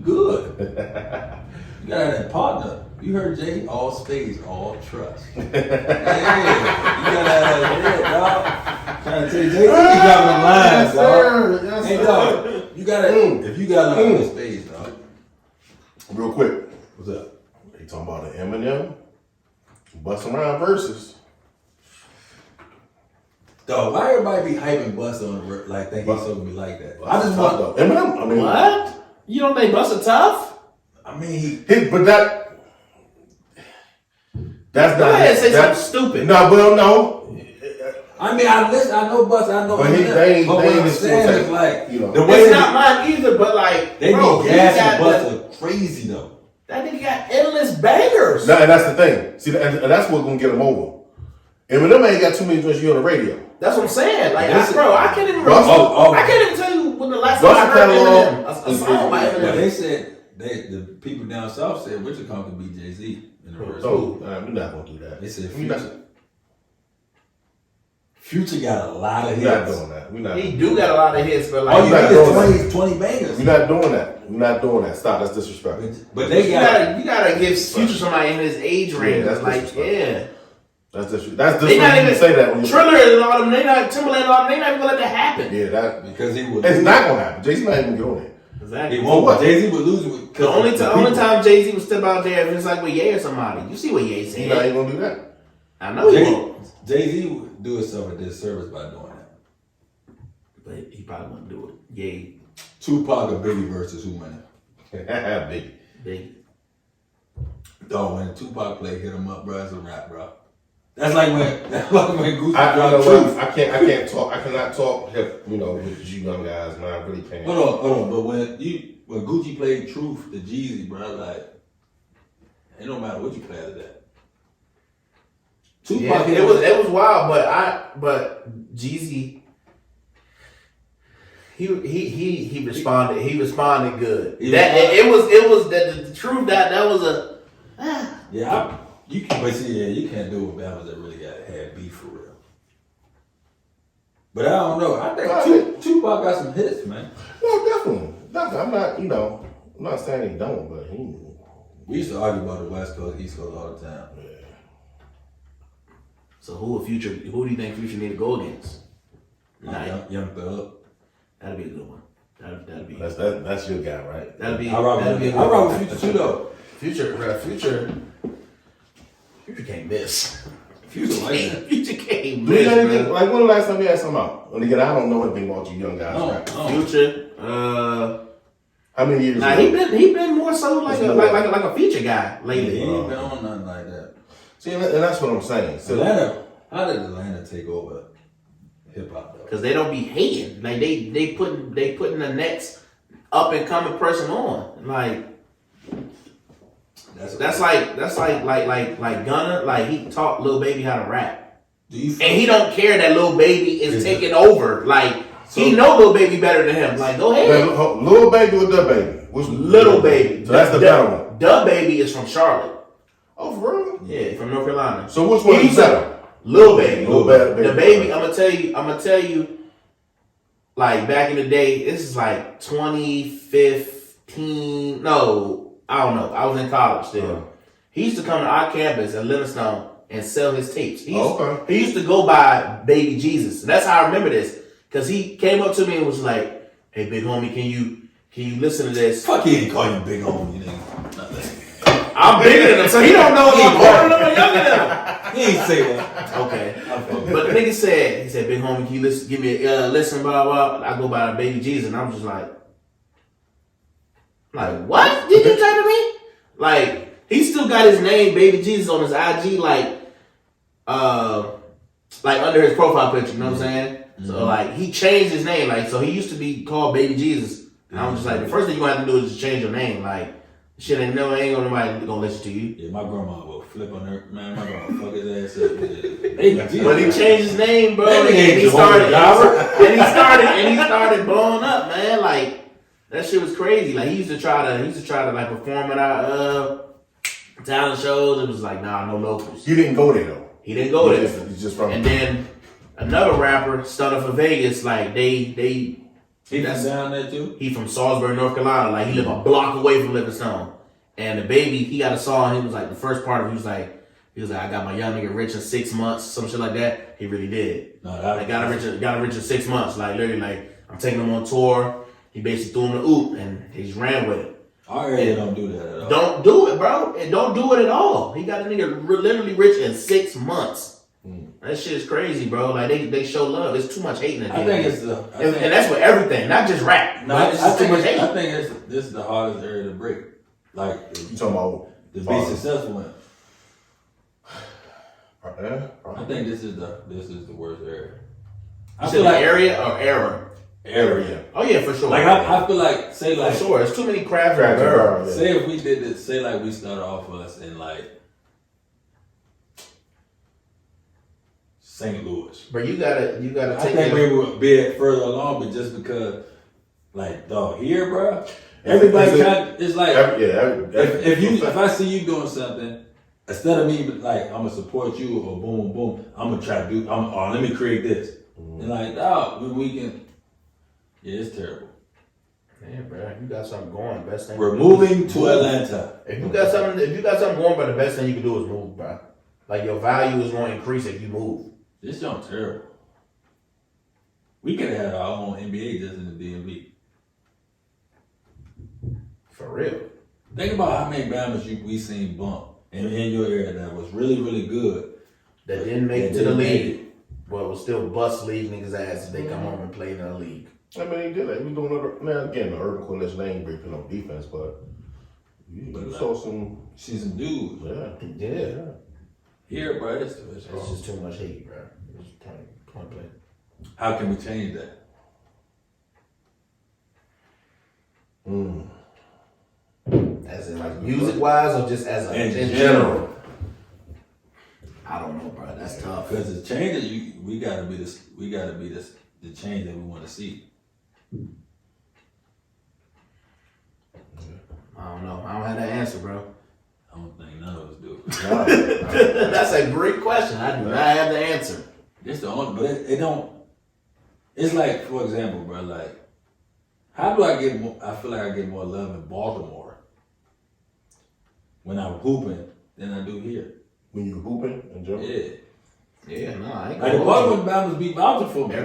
good. You gotta have that partner. You heard Jay? All spades, all trust. Yeah, you gotta have that, dog. trying to tell you, Jay, you dropping lines, dog. Yes, Hey, sir. dog, you gotta, if you gotta on the stage, dog. Real quick, What's up? they talking about the Eminem busting around verses. Dog, why everybody be hyping Busta on the like think he's so gonna be like that? I just want though. Eminem. I mean, What? You don't think Busta tough? I mean, but that's Go not. ahead and say that's, something stupid. No, well, no. I mean, I know Busta, I know But Eminem. they ain't But what I'm just saying gonna is take, like, you know. the way It's not mine either, but like, they bro, be he got gassing the- Busta crazy though. that nigga got endless bangers. No, and that's the thing. See, and that's what's gonna get them over. Eminem ain't got too many joints you on the radio. That's what I'm saying. Like, Listen, I can't even Busta- I can't even tell you when the last Busta time I heard catalog Eminem, a is- song by is- But Eminem. they said the people down south said Richard Con could beat Jay-Z in the verse. So we're not gonna do that. They said We're not, Future got a lot of we're not hits. doing that. We're not. He do got a lot of hits, but All like, you not need doing is 20 bangers. We're not doing that. We're not doing that. Stop. That's disrespectful. But they got you gotta give Future somebody in his age range. that's Like, disrespectful. yeah. That's disrespectful. That's They not disrespectful. You even say that when you Triller and all them. They not Timberland and all them. They not even gonna let that happen. Yeah, that because he would. it's not gonna happen. Jay-Z not even get on it. Exactly. He won't. what? Jay-Z would lose it. The only time Jay Z would step out there if it's like with Ye or somebody. You see what Ye He's not said. even gonna do that. I know he won't, Jay-Z would do himself a disservice by doing that. but he probably wouldn't do it. Ye, Tupac or Biggie versus who winning? Big. big. Dog, when Tupac play Hit 'Em Up, bro, it's a rap, bro. That's like when Gucci I dropped know Truth. I can't talk. I cannot talk. With you young guys, man. I really can't. Hold on. But when Gucci played Truth, the Jeezy, bro, like, it don't matter what you play after that. Tupac, Yeah, it was wild, but Jeezy, he responded. He responded good. He That responded. it was that the truth that was a. yeah, you can't do it with Bama's that really had beef for real. But I don't know. I think Tupac got some hits, man. No, definitely. I'm not. I'm not saying he don't, but he. We used to argue about the West Coast, East Coast all the time. Yeah. So who do you think Future need to go against? Young Thug. That'd be a good one. That'd be. That's your guy, right? That'd be. I rock with Future too, though. Future can't miss. Future like that. Future can't Do you miss, know anything? bro. Like when the last time you had something out? And again, I don't know anything about you young guys. No, Right? no. Future. How many years? Nah, ago? he been more so like a feature guy He lately. ain't been on nothing like that. See, and that's what I'm saying. So Atlanta, how did Atlanta take over hip hop though? Cause they don't be hating. Like they putting the next up and coming person on. Like that's like Gunna. Like he taught Lil Baby how to rap, Do you and he don't care that Lil Baby is taking over. Like he know Lil Baby better than him. Like go ahead. Little Baby or Da Baby? Which Little Baby. So that's the better one. Da Baby is from Charlotte. Oh, for real? Yeah, from North Carolina. So which one is better? Lil Baby. Lil Baby. The Baby, I'm gonna tell you, like back in the day, this is like 2015. No, I don't know. I was in college still. He used to come to our campus at Livingstone and sell his tapes. He used to go by Baby Jesus. And that's how I remember this. Cause he came up to me and was like, "Hey, big homie, can you listen to this?" Fuck, he ain't call you big homie, you nigga. Nothing. I'm bigger than him, so he don't know if I'm older than him or younger than him. He ain't say that. Okay. But the nigga said, big homie, can you listen, give me a listen, blah, blah. I go by Baby Jesus, and I'm just like, what did you say to me? Like, he still got his name, Baby Jesus, on his IG, like under his profile picture, you know what I'm saying? Mm-hmm. So, like, he changed his name, like, so he used to be called Baby Jesus. And I'm just like, the first thing you're gonna have to do is just change your name, like, shit ain't nobody gonna listen to you. Yeah, my grandma will flip on her, man, my grandma fuck his ass up. Baby Jesus. But he changed his name, bro, That nigga and ain't he started, Jehovah's and he started blowing up, man. Like that shit was crazy. Like he used to try to like perform at our talent shows. It was like, nah, no locals. You didn't go there though. He didn't go there. He's just from. And then another rapper, Stunner for Vegas, like He from down there too? he from Salisbury, North Carolina. Like he lived a block away from Livingstone. And the Baby, he got a song. He was like the first part of it. He was like, He was like, I got my young nigga rich in 6 months, some shit like that. He really did. No, Like got him rich in 6 months. Like literally, like I'm taking him on tour. He basically threw him the oop and he just ran with it. Our area don't do that at all. Don't do it, bro. And don't do it at all. He got a nigga literally rich in 6 months. That shit is crazy, bro. Like they show love. There's too much hate in it. I think it's and that's with everything, not just rap. No, It's just too much hate. I think this is the hardest area to break. Like You talking about to be successful in. Yeah. I think this is the worst area. I feel like area or error. Area. Oh yeah, for sure. Like I feel like say like for sure. There's too many crabs and Crabs and girls. girls. say if we did this, say like we started off us in like St. Louis. But you gotta I take think it. we would be further along, but just because like dog here, bro, everybody it's like if I see you doing something, instead of me like I'm gonna support you or boom boom, I'm gonna try to do let me create this. And like dog, we can it's terrible. Man, bro, you got something going. Best thing. We're moving to Atlanta. If you got something going, but the best thing you can do is move, bro. Like your value is going to increase if you move. This junk terrible. We could have had our own NBA just in the DMV. For real. Think about how many Bammers we seen bump in your area that was really, really good. That didn't make it to the league. But will still bust league niggas' ass if they come home and play in the league. I mean, he did that. He was doing it. Now again, the urban coalition they ain't breaking on defense, but you saw some. See some dudes. Yeah. Here, bro, it's just too much hate, bro. It's point blank. How can we change that? As in like music wise or just as in general? I don't know, bro. That's tough. Because the change we gotta be the change that we want to see. I don't know. I don't have that answer, bro. I don't think none of us do. That's a great question. I do not have the answer. It's the only, but it don't. It's like, for example, bro, like, how do I get more? I feel like I get more love in Baltimore when I'm hooping than I do here. When you hooping in general? Yeah. Yeah, no, I ain't Like the Baltimore Bama's be vouching for me.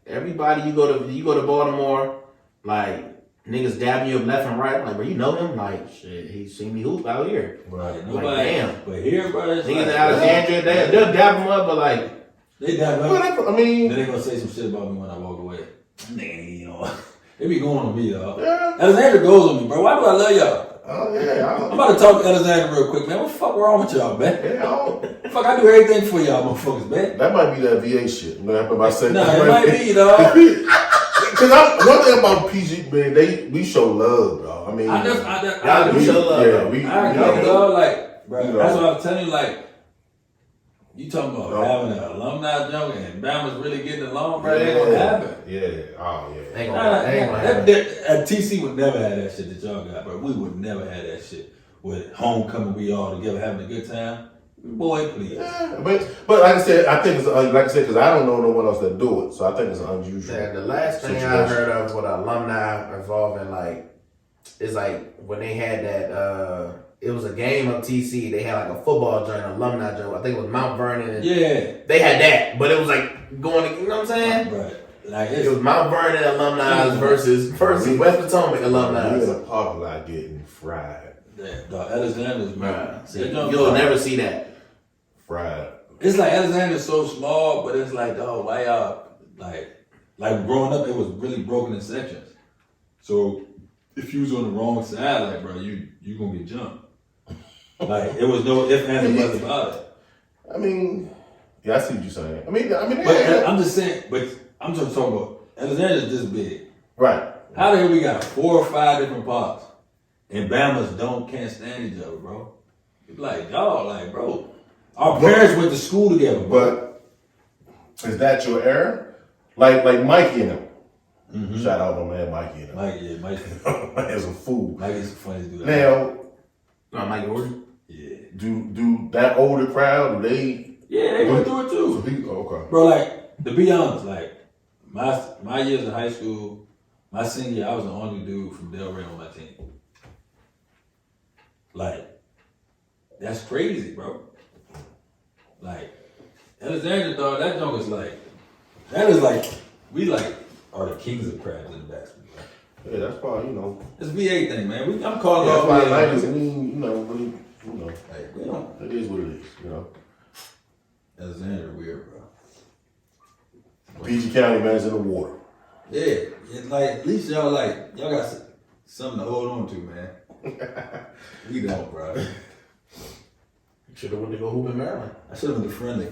Everybody you go to Baltimore, like niggas dabbing you up left and right. Like, bro, you know him? Like, shit, he seen me hoop out here. Right. Like, Nobody. damn. But here, bro, it's niggas like, in Alexandria, they'll dab him up, but like, they dab him up. I mean, Then they gonna say some shit about me when I walk away. Nigga, you know, they be going on me, y'all. Yeah. Alexandria goes on me, bro. Why do I love y'all? Oh yeah. I'm about to talk to Alexandria real quick, man. What the fuck wrong with y'all, man? Yeah, Fuck, I do everything for y'all, motherfuckers, man. that might be that VA shit. You know, after I said Nah, it might be, dog. Because one thing about PG, man, we show love, dog. I mean, y'all do show love. I agree, dog. Like, bro, You know. that's what I'm telling you. Like, you talking about having an alumni junk and Bama's really getting along, bro? It ain't gonna happen. Yeah. Oh yeah. Ain't gonna happen. TC would never have that shit that y'all got, bro. We would never have that shit with homecoming. We all together having a good time. Boy, please. Yeah, but like I said, I think it's because I don't know no one else that do it, so I think it's unusual. Yeah, the last thing I heard of with alumni involving like, it's like when they had that. It was a game of TC. They had like a football joint, alumni joint. I think it was Mount Vernon. And they had that, but it was like going. You know what I'm saying? Right. Like it was Mount Vernon alumni versus West Potomac alumni. We in a parking lot getting fried. The Alexander's, man. You'll never see that. Fried. It's like Alexander's so small, but it's like, oh, why y'all like growing up, it was really broken in sections. So if you was on the wrong side, like bro, you gonna get jumped. Like it was no if and buts about it. I mean, yeah, I see what you're saying. I mean, but I'm just saying. But I'm just talking about Alexander's this big, right? How the hell we got 4 or 5 different parks, and Bama's can't stand each other, bro? It's like dog, like bro. Our parents went to school together, bro. But is that your error? Like Mikey and them. Mm-hmm. Shout out my man Mikey and them. Mike is a fool. Mike is a funny dude. Now, Mikey Orton? Yeah. Do that older crowd, do they? Yeah, they went through it too. Okay. Bro, like, to be honest, like, my years in high school, my senior year, I was the only dude from Delray on my team. Like, That's crazy, bro. Like, Alexander, dog, that joke is like, that is like, we like are the kings of crabs in basketball. Yeah, that's probably, It's VA thing, man. I'm calling that's off why I VA. like it. Like, we don't. It is what it is, Alexander weird, bro. PG County man's in the water. Yeah, it's like at least y'all got something to hold on to, man. We don't, bro. Should have went to go hoop in Maryland. I should have been friendly.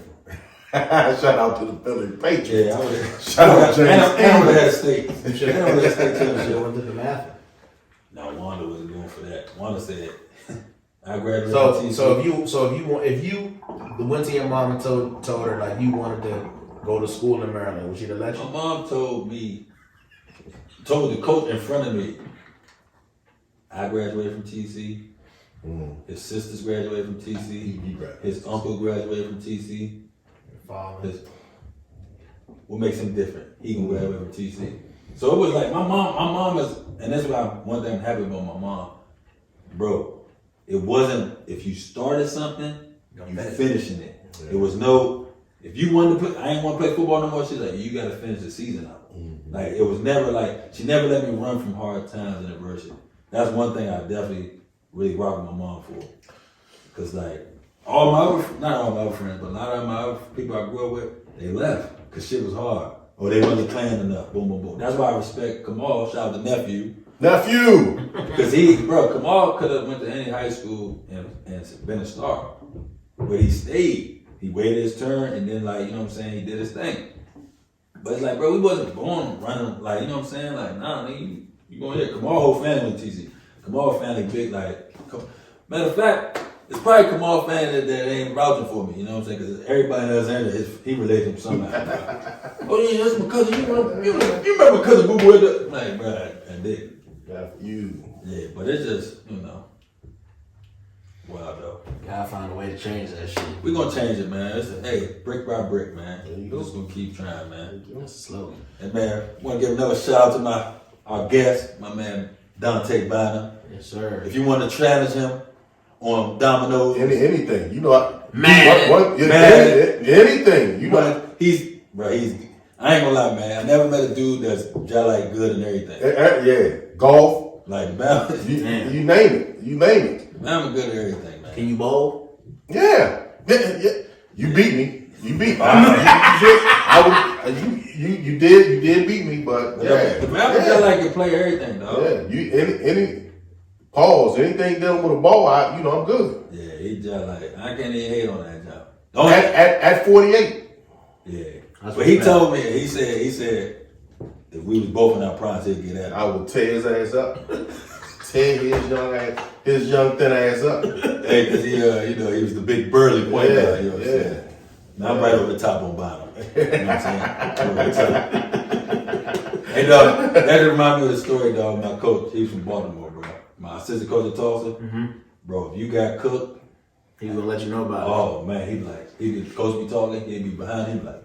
Shout out to the Philly Patriots. Yeah, I would. Shout out James. And I would have state. You should have went to the math. No, Wanda wasn't going for that. Wanda said, "I graduated." So if you went to your mom and told her like you wanted to go to school in Maryland, would she have let you? My mom told the coach in front of me, I graduated from TC. His sisters graduated from TC. His uncle graduated from TC. What makes him different? He can graduate from TC. So it was like my mom is, and that's one thing I'm happy about my mom, bro. It wasn't if you started something, you finishing it. Yeah. It was no, if you wanted to I ain't want to play football no more. She's like, you got to finish the season out. Like it was never like she never let me run from hard times and adversity. That's one thing I definitely really rock with my mom for. Cause like not all my other friends, but a lot of my other people I grew up with, they left cause shit was hard. Or they wasn't playing enough. Boom, boom, boom. That's why I respect Kamal. Shout out to nephew. Cause Kamal could have went to any high school and been a star. But he stayed. He waited his turn and then he did his thing. But it's like, bro, we wasn't born running, like, you know what I'm saying? Like, nah, nigga, you going here. Kamal whole family with TC. Kamal family big, matter of fact, it's probably Kamal family that ain't vouching for me, you know what I'm saying? Because everybody knows he relates to him somehow. Oh yeah, that's my cousin. You remember my cousin Boo Boo? Like, bro, I did. Yeah, but it's just, wild though. Gotta find a way to change that shit. We gonna change it, man. Brick by brick, man. We just gonna keep trying, man. That's a slogan. And man, want to give another shout out to our guest, my man Donte Bynum. Yes, sir. If you want to challenge him on dominoes, anything, anything, I ain't gonna lie, man. I never met a dude that's just like good in everything. Yeah, golf, like Bama. You name it. Bama good at everything, man. Can you bowl? Yeah. You beat me. You did beat me, but yeah. The Bama just like to play everything, dog. Yeah, anything dealing with a ball, I'm good. Yeah, he just like I can't even hate on that job. At 48. Yeah. But he told me, he said, if we was both in our primes, he'd get at it. I would tear his ass up. Tear his young thin ass up. Hey, cause he was the big burly point guard. You know what I'm saying? Now I'm right over the top on bottom. You know what I'm saying? Over the top. Hey, dog, that reminds me of the story, dog. My coach, he was from Baltimore, bro. My assistant coach at Tulsa, bro. If you got cooked, he was gonna let you know about it. Oh man, coach be talking, he'd be behind him like.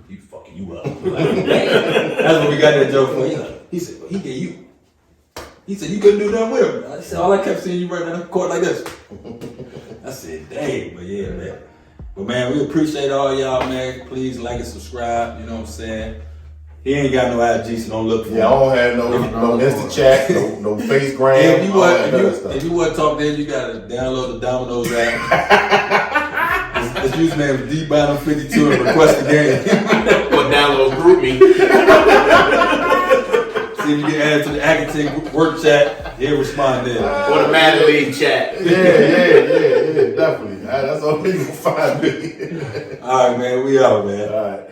He fucking you up. Like, that's what we got that joke for. He said, well, he gave you. He said, you couldn't do nothing with him. I said, all I kept seeing you right down the court like this. I said, dang, but yeah, man. But man, we appreciate all y'all, man. Please like and subscribe, you know what I'm saying? He ain't got no IG, so don't look for him. Yeah, I don't have no Insta chat, no FaceGram. Hey, if you want to talk to him, you gotta download the Domino's app. His username is dbynum52 and request the game. Or download GroupMe. See if you get added to the Alkaline work chat. He'll respond there. Or the Madden League chat. Yeah, definitely. That's all you can find me. All right, man. We out, man. All right.